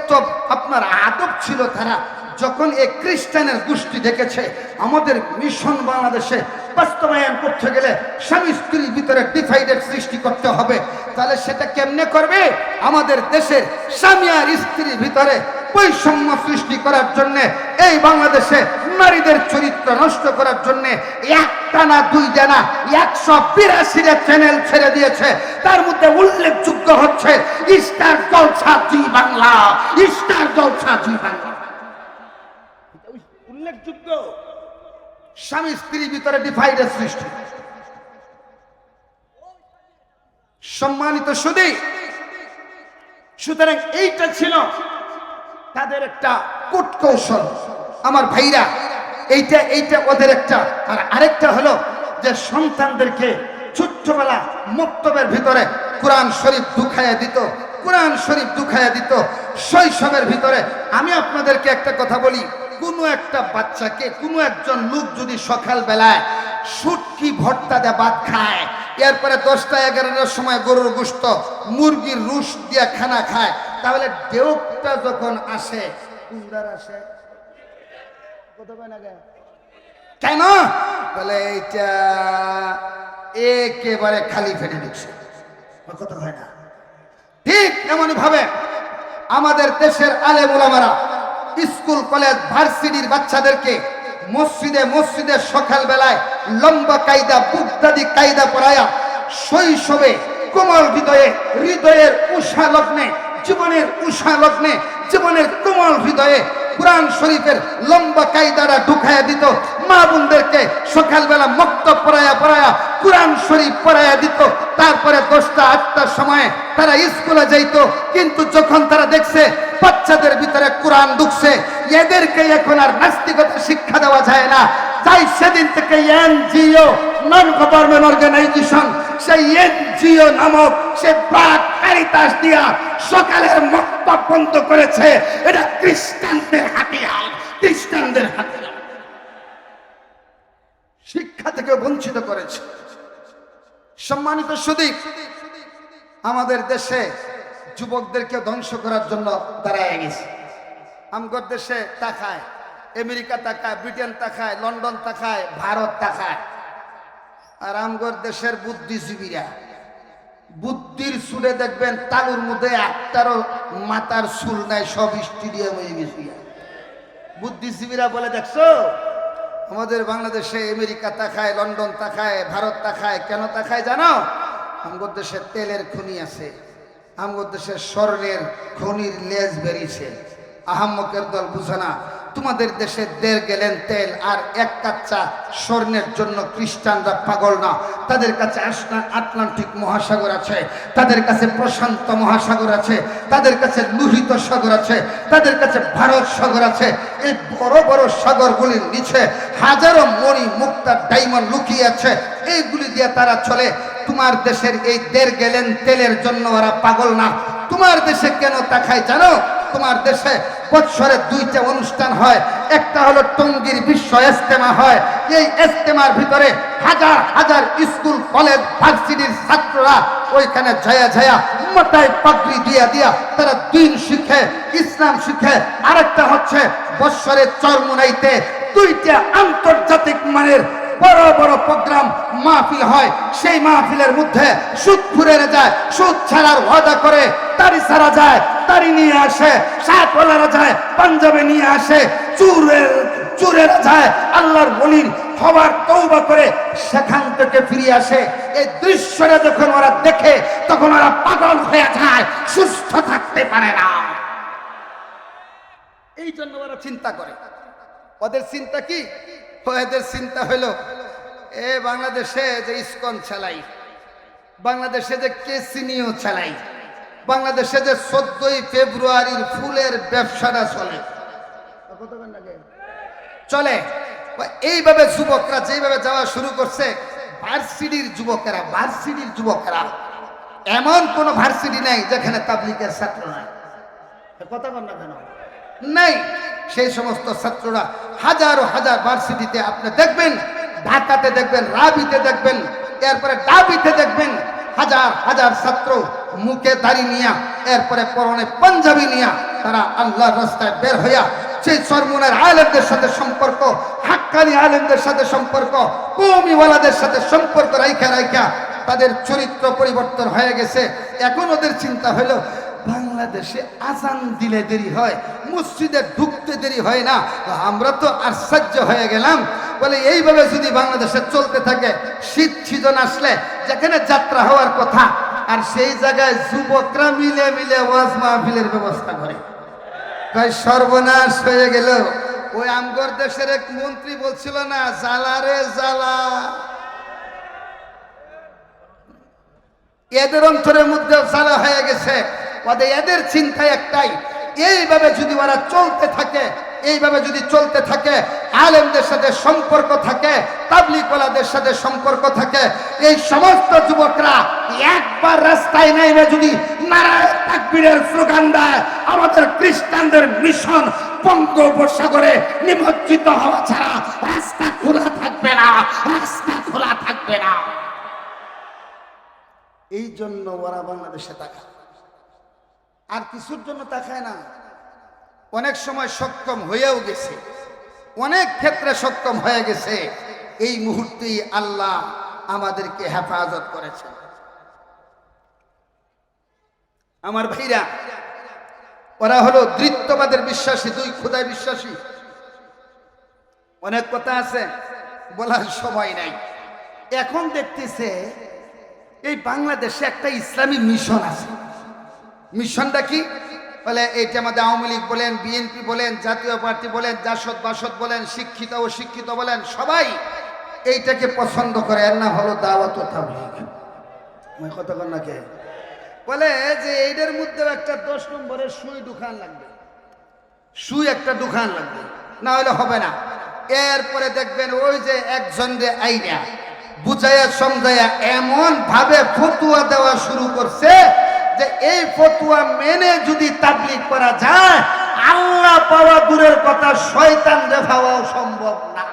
তো আপনার আদব ছিল। তারা যখন এই খ্রিস্টানের গোষ্ঠী দেখেছে আমাদের মিশন বাংলাদেশে বাস্তবায়ন করতে গেলে স্বামী স্ত্রীর ভিতরে ডিভাইডেড সৃষ্টি করতে হবে, তাহলে সেটা কেমনে করবে? আমাদের দেশের স্বামী আর স্ত্রীর ভিতরে বৈষম্য সৃষ্টি করার জন্য এই বাংলাদেশে নারীদের চরিত্র নষ্ট করার জন্য একটা না দুইটা না 182টা চ্যানেল ছেড়ে দিয়েছে। তার মধ্যে উল্লেখযোগ্য হচ্ছে স্টার জলসা জি বাংলা, স্টার জলসা জি বাংলা উল্লেখযোগ্য। স্বামী স্ত্রীর ভিতরে ডিভাইডের সৃষ্টি। সম্মানিত সুধী, সুতরাং এইটা ছিল তাদের একটা কূটকৌশল। আমার ভাইরা, এইটা ওদের একটা। আর আরেকটা হলো যে সন্তানদেরকে ছোট্টবেলা মক্তবের ভিতরে কোরআন শরীফ ঢুকাইয়া দিত, কোরআন শরীফ ঢুকাইয়া দিত শৈশবের ভিতরে। আমি আপনাদেরকে একটা কথা বলি, কোনো একটা বাচ্চাকে কোনো একজন লোক যদি সকাল বেলায় শুটকি ভর্তা দিয়ে ভাত খায়, এরপরে 10টা 11টার সময় গরুর গোশত মুরগির রুশ দিয়ে খানা খায়, তাহলে দেউকটা যখন আসে কুন্দার আসে কেন? বলে এইটা একেবারে খালি ফেটে দিচ্ছে, কথা হয় না। ঠিক এমনই ভাবে আমাদের দেশের আলেম ওলামারা স্কুল কলেজ ভার্সিটির বাচ্চাদেরকে মসজিদে সকাল বেলায় লম্বা কায়দা বুগদাদি কায়দা পড়ায়া শৈশবে কোমল হৃদয়ের উষা লগ্নে জীবনের কোমল হৃদয়ে কোরআন শরীফের লম্বা কায়দাটা ঢুকাইয়া দিত, মা বোনদেরকে সকালবেলা মক্তব পড়ায়া পড়ায়া কোরআন শরীফ পড়ায়া দিত। তারপরে 10টা 8টার সময় তারা স্কুলে যাইতো। কিন্তু যখন তারা দেখছে বাচ্চাদের ভিতরে কোরআন ঢুকছে, এদেরকে এখন আর নাস্তিকতা শিক্ষা দেওয়া যায় না, তাই সেদিন থেকে এনজিও, নন গভর্নমেন্ট অর্গানাইজেশন, সেই এনজিও নামক সে ব্রাক কারিতাস দিয়া সকালের মক্তব বন্ধ করেছে। এটা খ্রিস্টানদের হাতিয়ার, খ্রিস্টানদের হাতিয়ার। শিক্ষা থেকে বঞ্চিত করেছে। সম্মানিত সুধী, আমাদের দেশে যুবকদেরকে ধ্বংস করার জন্য দাঁড়ায় গেছে। আমগর দেশে তাকায়, আমেরিকা তাকায়, ব্রিটেন তাকায়, লন্ডন তাকায়, ভারত তাকায়। আর আমগর দেশের বুদ্ধিজীবীরা বুদ্ধির সুরে দেখবেন তালুর মধ্যে একটারও মাথার চুল নাই, সব স্টেডিয়াম হয়ে গেছে। বুদ্ধিজীবীরা বলে, দেখছো আমাদের বাংলাদেশে আমেরিকা তাকায়, লন্ডন তাকায়, ভারত তাকায়। কেন তাকায় জানো? আমগর দেশে তেলের খনি আছে, আমগর দেশে স্বর্ণের খনির লেজ বেরিয়েছে। আহাম্মকের দল বুঝে না, তোমাদের দেশে 1.5 গ্যালন তেল আর 1 কাচ্চা স্বর্ণের জন্য খ্রিস্টানরা পাগল না। তাদের কাছে আটলান্টিক মহাসাগর আছে, তাদের কাছে প্রশান্ত মহাসাগর আছে, তাদের কাছে লোহিত সাগর আছে, তাদের কাছে ভারত সাগর আছে। এই বড় বড় সাগরগুলির নিচে হাজারো মণি মুক্তা ডায়মন্ড লুকিয়ে আছে, এইগুলি দিয়ে তারা চলে। তোমার দেশের এই 1.5 গ্যালন তেলের জন্য ওরা পাগল না। তোমার দেশে কেন তাকায় জানো? তোমার দেশে বছরে 2টা অনুষ্ঠান হয়। একটা হলো টঙ্গীর বিশ্ব ইজতেমা হয়। এই ইজতেমার ভিতরে হাজার হাজার স্কুল কলেজ ভার্সিটির ছাত্ররা ওইখানে ঝায়া ঝায়া মাথায় পাগড়ি দিয়া দিয়া তারা দিন শিখে, ইসলাম শিখে। আরেকটা হচ্ছে বছরে চরমুনাইতে 2টা আন্তর্জাতিক মানের বড় বড় প্রোগ্রাম মাহফিল হয়। সেই মাহফিলের মধ্যে সুদখুরেরা যায়, সুদ ছাড়ার ওয়াদা করে, দাড়ি ছাড়া যায়, দাড়ি নিয়ে আসে, শার্টওয়ালারা যায়, পাঞ্জাবে নিয়ে আসে, চুরেরা যায়, আল্লাহর ওলির হবার তওবা করে সেখান থেকে ফিরে আসে। এই দৃশ্যটা যখন ওরা দেখে তখন ওরা পাগল হয়ে যায়, সুস্থ থাকতে পারে না। এই জন্য ওরা চিন্তা করে। ওদের চিন্তা কি? এদের চিন্তা হলো বাংলাদেশে যে ইসকন চালাই, বাংলাদেশে যে কেসিনিও চালাই, বাংলাদেশে যে 14ই ফেব্রুয়ারির ফুলের ব্যবসাটা চলে চলে এইভাবে যুবকরা যেভাবে যাওয়া শুরু করছে, ভার্সিটির যুবকেরা এমন কোন ভার্সিটি নাই যেখানে তাবলীগের ছাত্র নাই। কথা বল না কেন? নাই। সেই সমস্ত ছাত্ররা হাজার হাজার ভার্সিটিতে আপনি দেখবেন, ঢাকাতে দেখবেন, রাবিতে দেখবেন, এরপরে ডাবিতে দেখবেন, হাজার হাজার ছাত্র মুখে দাড়ি নিয়া, এরপরে পরনে পাঞ্জাবি নিয়া তারা আল্লাহর রাস্তায় বের হইয়া সেই চরমুনার আলেমদের সাথে সম্পর্ক, হাক্কানি আলেমদের সাথে সম্পর্ক, কওমিওয়ালাদের সাথে সম্পর্ক রাইখা তাদের চরিত্র পরিবর্তন হয়ে গেছে। এখন ওদের চিন্তা হলো বাংলাদেশে আজান দিলে দেরি হয়, মসজিদে ঢুকতে দেরি হয় না, আমরা তো আশ্চর্য হয়ে গেলাম। বলে এইভাবে যদি বাংলাদেশে চলতে থাকে, শীত সিজন আসলে যেখানে যাত্রা হওয়ার কথা, আর সেই জায়গায় যুবকরা মিলে মিলে ওয়াজ মাহফিলের ব্যবস্থা করে, তাই সর্বনাশ হয়ে গেল। ওই আমগর দেশের এক মন্ত্রী বলছিল না, জ্বালা রে জ্বালা। এদের অন্তরের মধ্যে জ্বালা হয়ে গেছে। এদের চিন্তা একটাই, এইভাবে যদি ওরা চলতে থাকে, এইভাবে যদি চলতে থাকে, আলেমদের সাথে সম্পর্ক থাকে, তাবলীগওয়ালাদের সাথে সম্পর্ক থাকে, এই সমস্ত যুবকরা একবার রাস্তায় নেমে যদি নারায়ে তাকবীরের স্লোগান দেয়, আমাদের খ্রিস্টানদের মিশন বঙ্গোপসাগরে নিমজ্জিত হওয়া ছাড়া রাস্তা খোলা থাকবে না, রাস্তা খোলা থাকবে না। এই জন্য ওরা বাংলাদেশে তাকায়, আর কিছুর জন্য তাকায় না। অনেক সময় সক্ষম হয়েও গেছে, অনেক ক্ষেত্রে সক্ষম হয়ে গেছে। এই মুহূর্তেই আল্লাহ আমাদেরকে হেফাজত করেছেন। আমার ভাইরা, ওরা হলো দ্বিত্ববাদের বিশ্বাসী, 2 খোদায় বিশ্বাসী। অনেক কথা আছে, বলার সময় নাই। এখন দেখতেছে এই বাংলাদেশে একটা ইসলামী মিশন আছে। মিশনটা কি? বলে এইটা আমাদের আওয়ামী লীগ বলেন, বিএনপি বলেন, জাতীয় পার্টি বলেন, জাসদ বাসদ বলেন, শিক্ষিত ও শিক্ষিত বলেন, সবাই এইটাকে পছন্দ করে। এর নাম হলো দাওয়াত ও তাবলীগ। কতক্ষণ নাকি বলে যে এইটার মধ্যেও একটা 10 নম্বরের সুই দোকান লাগবে, সুই একটা দোকান লাগবে, না হলে হবে না। এরপরে দেখবেন ওই যে একজন যে আইনা বুঝাইয়া সমঝাইয়া এমন ভাবে ফতুয়া দেওয়া শুরু করছে যে এই ফতুয়া মেনে যদি তাবলীগ করা যায়, আল্লাহ পাওয়া দূরের কথা, শয়তান রে পাওয়াও সম্ভব না।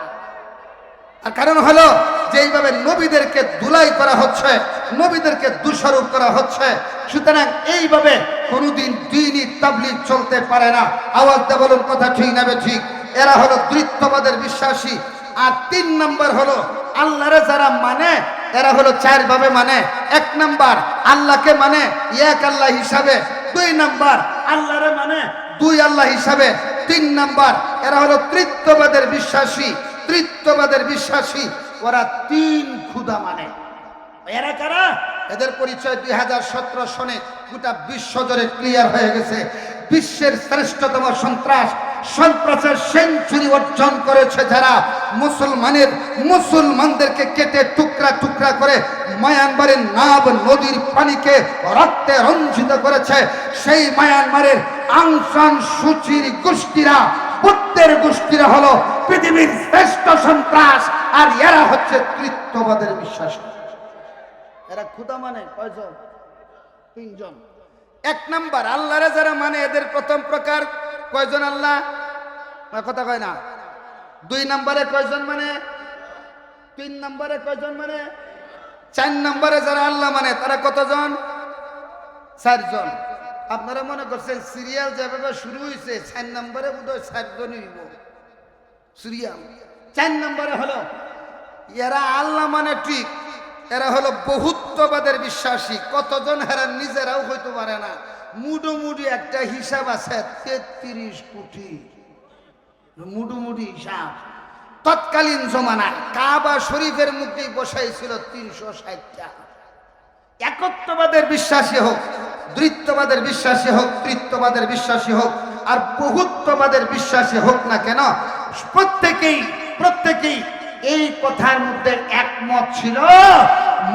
আর কারণ হলো যে এইভাবে নবীদেরকে ধুলাই করা হচ্ছে, নবীদেরকে দোষারোপ করা হচ্ছে। সুতরাং এইভাবে কোনোদিন দ্বীনি তাবলীগ চলতে পারে না। আওয়াজ দিয়ে বলুন কথা ঠিক না ঠিক? এরা হলো দ্বৈতবাদের বিশ্বাসী। আর 3 নম্বর হলো আল্লাহরে যারা মানে, এরা হলো 4 ভাবে মানে। 1 নম্বর আল্লাহকে মানে এক আল্লাহ হিসাবে, 2 নম্বর আল্লাহরে মানে 2 আল্লাহ হিসাবে, 3 নম্বর এরা হলো ত্রিত্ববাদের বিশ্বাসী। ত্রিত্ববাদের বিশ্বাসী ওরা 3 খোদা মানে। এরা কারা? এদের পরিচয় 2017 সনে গোটা বিশ্ব জুড়ে ক্লিয়ার হয়ে গেছে। বিশ্বের শ্রেষ্ঠতম সন্ত্রাসের সেঞ্চুরি অর্জন করেছে যারা, মুসলমানদেরকে কেটে টুকরা টুকরা করে মায়ানমারের নাব নদীর পানিকে রক্তে রঞ্জিত করেছে, সেই মায়ানমারের আং সান সুচির গোষ্ঠীরা, বুদ্ধের গোষ্ঠীরা হলো পৃথিবীর শ্রেষ্ঠ সন্ত্রাস। আর এরা হচ্ছে ত্রিত্ববাদের বিশ্বাসী। এরা খোদা মানে কয়জন? 3 জন। 1 নম্বর আল্লাহরে যারা মানে এদের প্রথম প্রকার কয়জন আল্লাহ? কথা কয় না। 2 নম্বরে কয়জন মানে? 3 নম্বরে কয়জন মানে? 4 নম্বরে যারা আল্লাহ মানে তারা কতজন? 4 জন। আপনারা মনে করছেন সিরিয়াল যেভাবে শুরু হয়েছে 4 নম্বরে বোধহয় 4 জনই হইব সিরিয়াল। 4 নম্বরে হলো এরা আল্লাহ মানে ঠিক, এরা হলো বহুত্ববাদের বিশ্বাসী। কতজন এরা নিজেরাও হইতে পারে না। মুডুমুডি একটা হিসাব আছে 33 কোটি, মুডুমুডি হিসাব। তৎকালীন জমানায় কাবা শরীফের মধ্যেই বসাইছিল 360টা। একত্ববাদের বিশ্বাসী হোক, দ্বৈতবাদের বিশ্বাসী হোক, ত্রিত্ববাদের বিশ্বাসী হোক, আর বহুত্ববাদের বিশ্বাসী হোক না কেন, প্রত্যেকেই এই কথার মধ্যে একমত ছিল,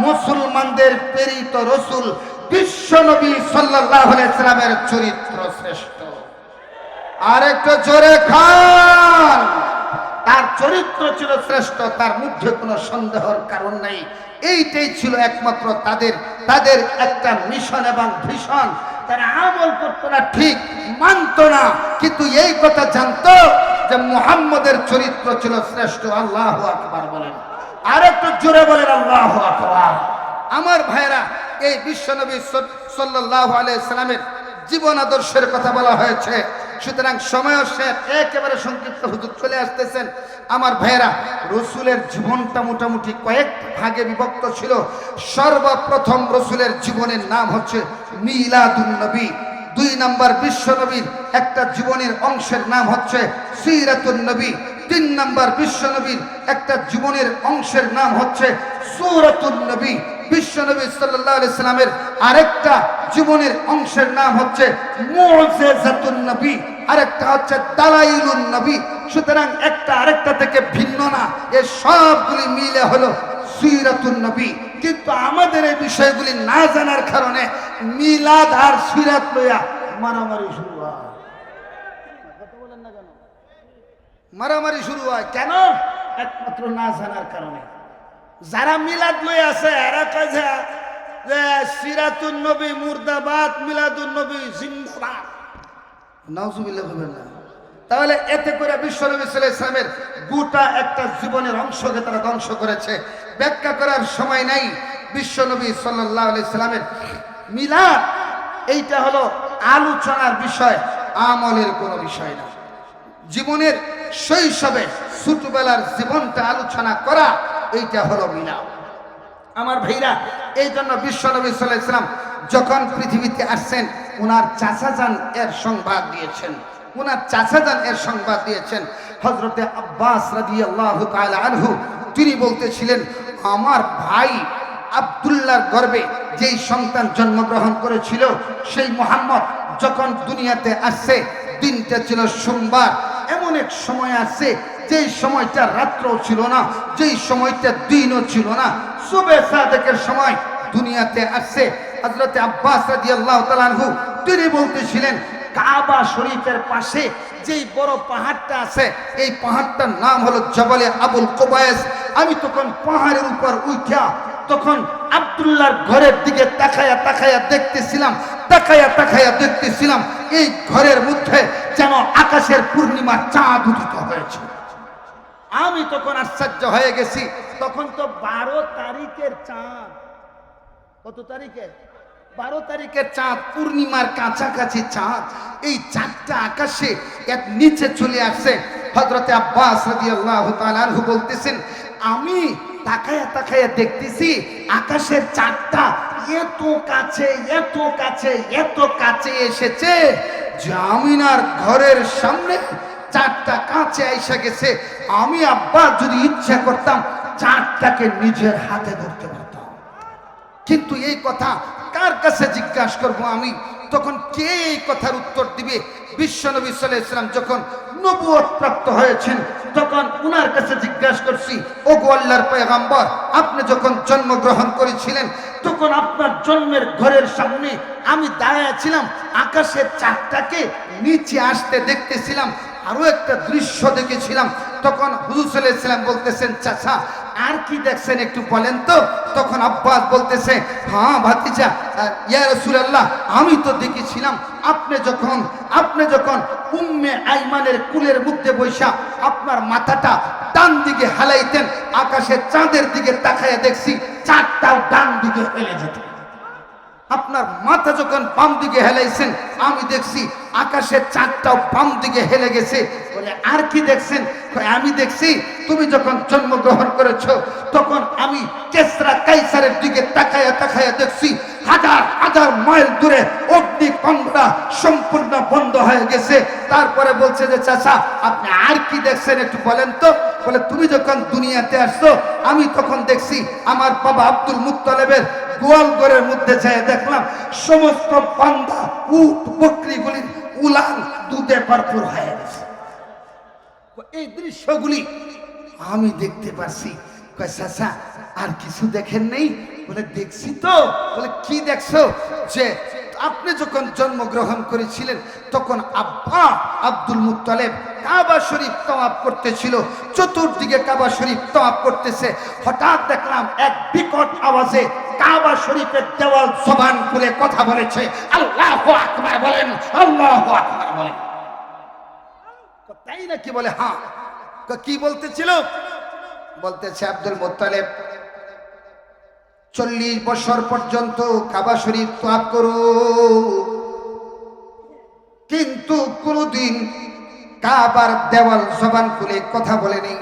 মুসলমানদের প্রেরিত রাসূল বিশ্বনবী সাল্লাল্লাহু আলাইহি সাল্লামের চরিত্র শ্রেষ্ঠ। আর একটু জোরে খান, তার চরিত্র ছিল শ্রেষ্ঠ, তার মধ্যে কোনো সন্দেহের কারণ নেই। এইটাই ছিল একমাত্র তাদের একটা মিশন এবং ভিশন। তারা আমল করতো না, ঠিক মানতো না, কিন্তু এই কথা জানতো যে মুহাম্মদের চরিত্র ছিল শ্রেষ্ঠ। আল্লাহু আকবার বলেন, আর একটু জোরে বলেন আল্লাহু আকবার। আমার ভাইরা, এই বিশ্বনবী সাল্লাল্লাহু আলাইহি সাল্লামের জীবন আদর্শের কথা বলা হয়েছে। সুতরাং সময় শেষ, একেবারে সংক্ষিপ্ত, হুজুর চলে আসতেছেন। আমার ভাইয়েরা, রসুলের জীবনটা মোটামুটি কয়েক ভাগে বিভক্ত ছিল। সর্বপ্রথম রসুলের জীবনের নাম হচ্ছে মিলাদুন নবী। 2 নম্বর বিশ্বনবীর একটা জীবনের অংশের নাম হচ্ছে সিরাতুন নবী। 3 নম্বর বিশ্বনবীর একটা জীবনের অংশের নাম হচ্ছে সূরাতুন নবী। বিশ্বনবী সাল্লাল্লাহু আলাইহি সাল্লামের আরেকটা জীবনের অংশের নাম হচ্ছে মুজিজাতুন নবী, আরেকটা হচ্ছে দালাইলুন নবী। সুতরাং একটা আরেকটা থেকে ভিন্ন না, এই সবগুলি মিলে হলো সিরাতুন নবী। কিন্তু আমাদের এই বিষয়গুলি না জানার কারণে মিলাদ আর সিরাত লইয়া মারামারি শুরু হয়। কথা বলেন না কেন? মারামারি শুরু হয় কেন? একমাত্র না জানার কারণে। যারা মিলাদ লই আছে এরা কয় যে সিরাতুন নবী মুর্দাবাদ, মিলাদুন নবী জিন্দাবাদ। নাউজুবিল্লাহ বলবেন না। তাহলে এতে করে বিশ্বনবী সাল্লাল্লাহু আলাইহি ওয়াসাল্লামের গোটা একটা জীবনের অংশকে তারা ধ্বংস করেছে। ব্যাখ্যা করার সময় নাই। বিশ্বনবী সাল্লাল্লাহু আলাইহি ওয়াসাল্লামের মিলাদ এইটা হলো আলোচনার বিষয়, আমলের কোনো বিষয় না। জীবনের শৈশবে ছোটবেলার জীবনটা আলোচনা করা, এইটা হলো মিলাদ। আমার ভাইরা, এই জন্য বিশ্বনবী সাল্লাল্লাহু আলাইহি ওয়াসাল্লাম যখন পৃথিবীতে আসছেন, ওনার চাচাজান এর সংবাদ দিয়েছেন। হযরতে আব্বাস রাদিয়াল্লাহু তাআলা আনহু তিনি বলতেছিলেন, আমার ভাই আব্দুল্লাহর গর্ভে যেই সন্তান জন্মগ্রহণ করেছিল সেই মুহাম্মদ যখন দুনিয়াতে আসছে দিনটা ছিল সোমবার। এমন এক সময় আসছে যেই সময়টা রাত্রও ছিল না, যেই সময়টা দিনও ছিল না, সুবে সাদেকের সময় দুনিয়াতে আসছে। হযরত আব্বাস রাদিয়াল্লাহু তাআলা আনহু তিনি বলতেছিলেন, কাবা শরীফের পাশে যেই বড় পাহাড়টা আছে এই পাহাড়টার নাম হলো জবলে আবুল কুবাইস। আমি তখন পাহাড়ের উপর উঠা তখন আব্দুল্লাহর ঘরের দিকে তাকায়া তাকায়া দেখতেছিলাম এই ঘরের মধ্যে যেন আকাশের পূর্ণিমার চাঁদ উদিত হয়েছে। আমি তখন আশ্চর্য হয়ে গেছি। তখন তো 12 তারিখের চাঁদ। কত তারিখে? 12 তারিখের চাঁদ, পূর্ণিমার কাছাকাছি চাঁদ। এই চাঁদটা আকাশে এক নিচে চলে আসছে। হযরতে আব্বাস রাদিয়াল্লাহু তাআলা আনহু বলতেছেন, আমি তাকায়া তাকায়া দেখতেছি আকাশের চাঁদটা এত কাছে এত কাছে এত কাছে এসেছে যে আমিনার ঘরের সামনে চাঁদটা কাছে এসে গেছে। আমি আব্বা যদি ইচ্ছা করতাম চাঁদটাকে নিজের হাতে ধরতে পারতাম, কিন্তু এই কথা কার কাছে জিজ্ঞাসা করব আমি? তখন কে এই কথার উত্তর দিবে? বিশ্বনবী সাল্লাল্লাহু আলাইহি ওয়াসাল্লাম যখন নবুয়ত প্রাপ্ত হয়েছেন তখন উনার কাছে জিজ্ঞাসা করছি, ওগো আল্লাহর পয়গম্বর, আপনি যখন জন্মগ্রহণ করেছিলেন তখন আপনার জন্মের ঘরের সামনে আমি দাঁড়ায় ছিলাম, আকাশের চাঁদটাকে নিচে আসতে দেখতেছিলাম, আরো একটা দৃশ্য দেখেছিলাম। তখন হুজুর সাল্লাল্লাহু আলাইহি ওয়াসাল্লাম বলতেছেন, চাচা আর কি দেখছেন একটু বলেন তো? তখন আব্বাস বলতেছে, হ্যাঁ ভাতিজা, ইয়া রাসূলুল্লাহ, আমি তো দেখেছিলাম আপনি যখন উম্মে আইমানের কুলের মধ্যে বৈশা আপনার মাথাটা ডান দিকে হালাইতেন, আকাশের চাঁদের দিকে তাকায়া দেখছি চাঁদটাও ডান দিকে হেলে যেত। আপনার মাথা যখন বাম দিকে হেলাইছেন আমি দেখছি আকাশের চাঁদটাও বাম দিকে হেলে গেছে। বলে আর কি দেখছেন? আমি দেখছি তুমি যখন জন্মগ্রহণ করেছো তখন আমি কেসরা কাইসারের দিকে তাকায়া তাকায়া দেখছি হাজার হাজার মাইল দূরে অগ্নিকন্যা সম্পূর্ণ বন্ধ হয়ে গেছে। তারপরে বলছে যে চাচা আপনি আর কি দেখছেন একটু বলেন তো? বলে তুমি যখন দুনিয়াতে আসছো আমি তখন দেখছি আমার বাবা আব্দুল মুত্তালিবের গোয়াল ঘরের মধ্যে যায় দেখলাম সমস্ত বান্দা উট বকরিগুলি উলান দুধে ভরপুর হয়ে গেছে। এই দৃশ্যগুলি আমি দেখতে পাচ্ছি। কয় চাচা আর কিছু দেখেন নেই? বলে দেখছি তো। বলে কি দেখছো? যে আপনি যখন জন্মগ্রহণ করেছিলেন তখন আব্বা আব্দুল মুত্তালিব কাবা শরীফ তাওয়াফ করতেছিল, চতুর্দিকে কাবা শরীফ তাওয়াফ করতেছে। হঠাৎ দেখলাম এক বিকট আওয়াজে কাবা শরীফের দেওয়াল জবান খুলে কথা বলেছে, আল্লাহু আকবার বলেন, আল্লাহু আকবার বলেন। তাই নাকি? বলে হ্যাঁ। কি বলতেছিল? বলতেছে আব্দুল মুত্তালিব 40 বছর পর্যন্ত কাবা শরীফ তাওয়াফ করো, কিন্তু কোনদিন কাবার দেওয়াল জবান খুলে কথা বলেনি।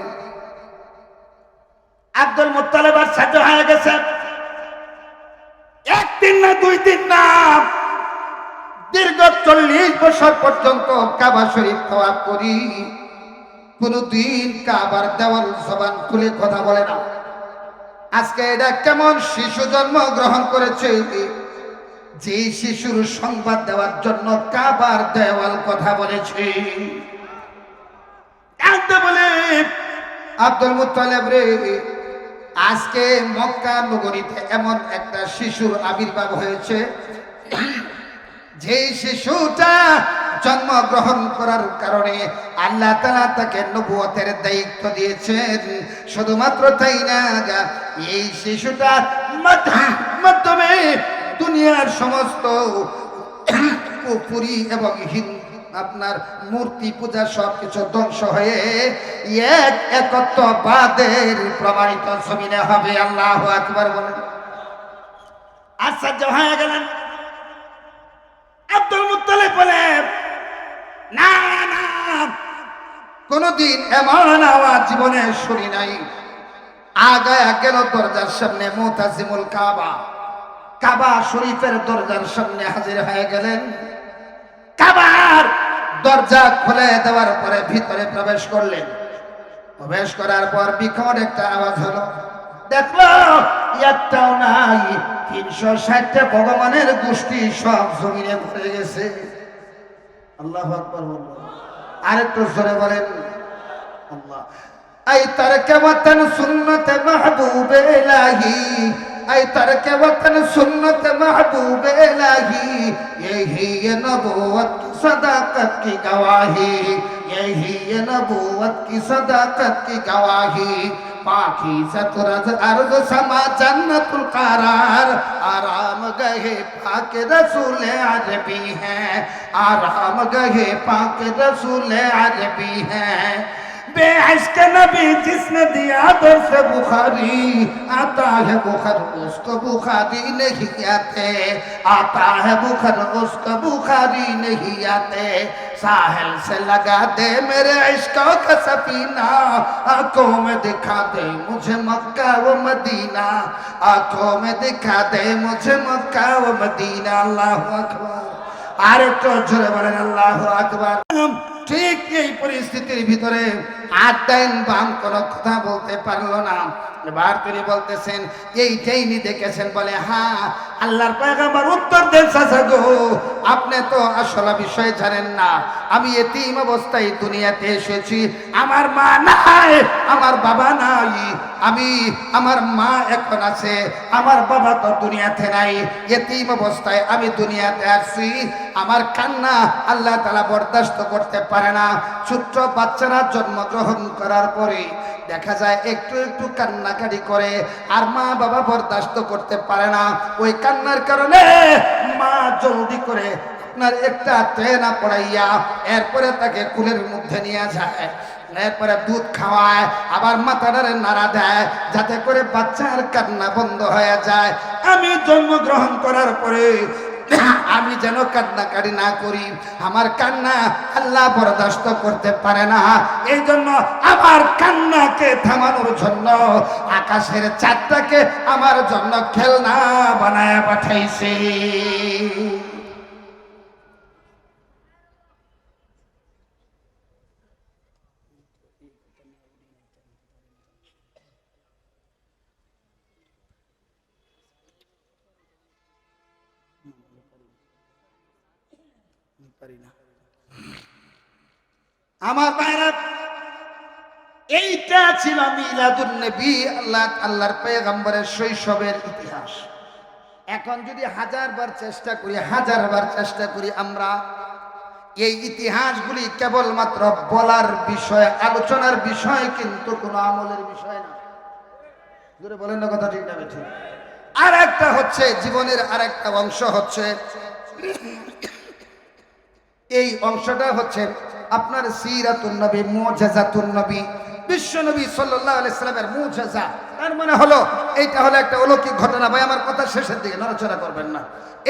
আব্দুল মুত্তালিব আর সাহায্য হয়ে গেছে। একদিন না দুই দিন না, দীর্ঘ 40 বছর পর্যন্ত কাবা শরীফ তাওয়াফ করি, কোনদিন কাবার দেওয়াল জবান খুলে কথা বলে না। আজকে এটা কেমন শিশু জন্ম গ্রহণ করেছে যে শিশুর সংবাদ দেওয়ার জন্য কাবার দেওয়াল কথা বলেছে। বলে আব্দুল মুত্তালিব রে, আজকে মক্কা নগরীতে এমন একটা শিশুর আবির্ভাব হয়েছে যে শিশুটা জন্মগ্রহণ করার কারণে আল্লাহ তাআলা তাকে নবুয়তের দায়িত্ব দিয়েছেন। শুধুমাত্র তাই না, এই শিশুটার মাধ্যমে দুনিয়ার সমস্ত কুফরি এবং আপনার মূর্তি পূজা সবকিছু ধ্বংস হয়ে এক একত্ববাদের প্রমাণিত জমিনে হবে। আল্লাহু আকবার বলেন। আশ্চর্য হয়ে গেলেন আব্দুল মুত্তালিব। বলে না না, কোনদিন এমন আওয়াজ জীবনে শুনি নাই। আগায়া গেল দরজার সামনে, মুতাজিমুল কাবা, কাবা শরীফের দরজার সামনে হাজির হয়ে গেলেন। কাবার দরজা খুলে দেওয়ার পরে ভিতরে প্রবেশ করলেন। প্রবেশ করার পর বিকট একটা আওয়াজ হলো। দেখলো একটাও নাই, 360টা ভগবানের গোষ্ঠী সব জমিনে ভরে গেছে। আল্লাহু আকবার বলুন, আরেকটু জোরে বলেন আল্লাহ। আই তারকে ওয়াতন সুন্নত মাহবুব ইলাহি, আই তারকে ওয়াতন সুন্নত মাহবুব ইলাহি, यही ये नबूवत की सदाकत की गवाही, यही ये नबूवत की सदाकत की गवाही। पाकी सतरज अर्ज समा जन्नतुल करार, आराम गहे पाक रसूल अरबी हैं, आराम गहे पाक रसूल अरबी हैं। बेइश्क नबी जिसने दिया दर्स बुखारी, आता है बुखार उसको बुखारी नहीं आते, आता है बुखार उसको बुखारी नहीं आते। साहिल से लगा दे मेरे इश्क़ों का सफीना, आंखों में दिखा दे मुझे मक्का व मदीना, आंखों में दिखा दे मुझे मक्का व मदीना। अल्लाहु अकबर, আরেকটু জোরে বলেন আল্লাহু আকবার। ঠিক এই পরিস্থিতির ভিতরে আদাইন বাম কোনো কথা বলতে পারলো না। এবার তিনি বলতেছেন এইটাই নি দেখেছেন, বলে হ্যাঁ আল্লাহর পয়গম্বর উত্তর দেন চাচা গো, আপনি তো আসল বিষয় জানেন না। আমি এতিম অবস্থায় দুনিয়াতে এসেছি, আমার মা নাই, আমার বাবা নাই, আমি আমার মা এখন আছে, আমার বাবা তো দুনিয়াতে নাই, এতিম অবস্থায় আমি দুনিয়াতে আসছি। আমার কান্না আল্লাহ তাআলা বরদাস্ত করতে পারে না। ছোট্ট বাচ্চারা জন্মগ্রহণ করার পরে দেখা যায় একটু একটু কান্নাকাটি করে, আর মা বাবা বরদাস্ত করতে পারে না। ওই কান্নার কারণে মা জলদি করে আপনার একটা ট্রেনা পড়াইয়া এরপরে তাকে কুলের মধ্যে নিয়ে যায়, এরপরে দুধ খাওয়ায়, আবার মাথাটারে নাড়া দেয় যাতে করে বাচ্চার কান্না বন্ধ হয়ে যায়। আমি জন্মগ্রহণ করার পরে আমি যেন কান্নাকাটি না করি, আমার কান্না আল্লাহ বরদাস্ত করতে পারে না। এই জন্য আমার কান্নাকে থামানোর জন্য আকাশের চাঁদটাকে আমার জন্য খেলনা বানায় পাঠাইছে। আমার ভাইরা, এইটা ছিল মিলাদুন নবী, আল্লাহর পয়গম্বরের শৈশবের ইতিহাস। এখন যদি হাজারবার চেষ্টা করি আমরা এই ইতিহাসগুলি কেবলমাত্র বলার বিষয়, আলোচনার বিষয়, কিন্তু কোনো আমলের বিষয় না। জোরে বলেন না কথা, ঠিক না ঠিক? আর একটা হচ্ছে জীবনের আরেকটা অংশ হচ্ছে, এই অংশটা হচ্ছে আপনার সিরাতুন নবী, মুজিজাতুন নবী, বিশ্ব নবী সাল্লাল্লাহু আলাইহি সাল্লামের মুজিজা। তার মানে হলো এইটা হলো একটা অলৌকিক ঘটনা। ভাই আমার কথা শেষের দিকে নড়াচড়া করবেন না।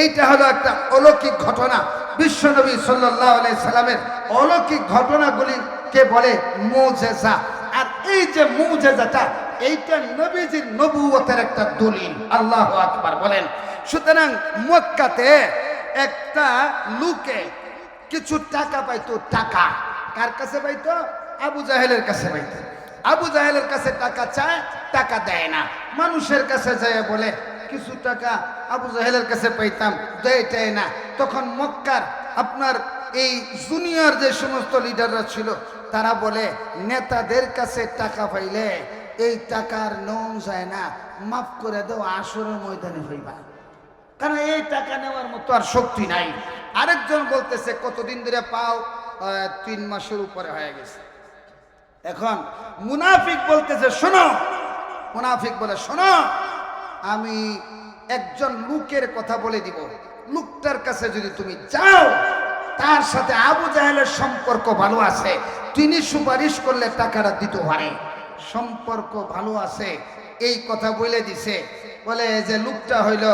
এইটা হলো একটা অলৌকিক ঘটনা, বিশ্ব নবী সাল্লাল্লাহু আলাইহি সাল্লামের অলৌকিক ঘটনাগুলিকে বলে মুজিজা। আর এই যে মুজিজাটা, এইটা নবীজির নবুয়তের একটা দলিল। আল্লাহু আকবার বলেন। সুতরাং মক্কাতে একটা লোকে কিছু টাকা পাইতো। টাকা কার কাছে পাইতো? আবু জাহেলের কাছে পাইতো। আবু জাহেলের কাছে টাকা চায়, টাকা দেয় না। মানুষের কাছে যায় বলে কিছু টাকা আবু জাহেলের কাছে পাইতাম, দেয় না। তখন মক্কার আপনার এই জুনিয়র যে সমস্ত লিডাররা ছিল তারা বলে নেতাদের কাছে টাকা পাইলে এই টাকার নম যায় না, মাফ করে দাও, আসরের ময়দানে হইবা, কারণ এই টাকা নেওয়ার মতো আর শক্তি নাই। আরেকজন বলতেছে কতদিন ধরে পাও? 3 মাসের উপরে হয়ে গেছে। এখন মুনাফিক বলতেছে শোনো, মুনাফিক বলে শোনো, আমি একজন লোকের কথা বলে দিব, লোকটার কাছে যদি তুমি যাও, তার সাথে আবু জাহেলের সম্পর্ক ভালো আছে, তিনি সুপারিশ করলে টাকাটা দিতে পারে, সম্পর্ক ভালো আছে, এই কথা বলে দিছে। বলে যে লোকটা হইল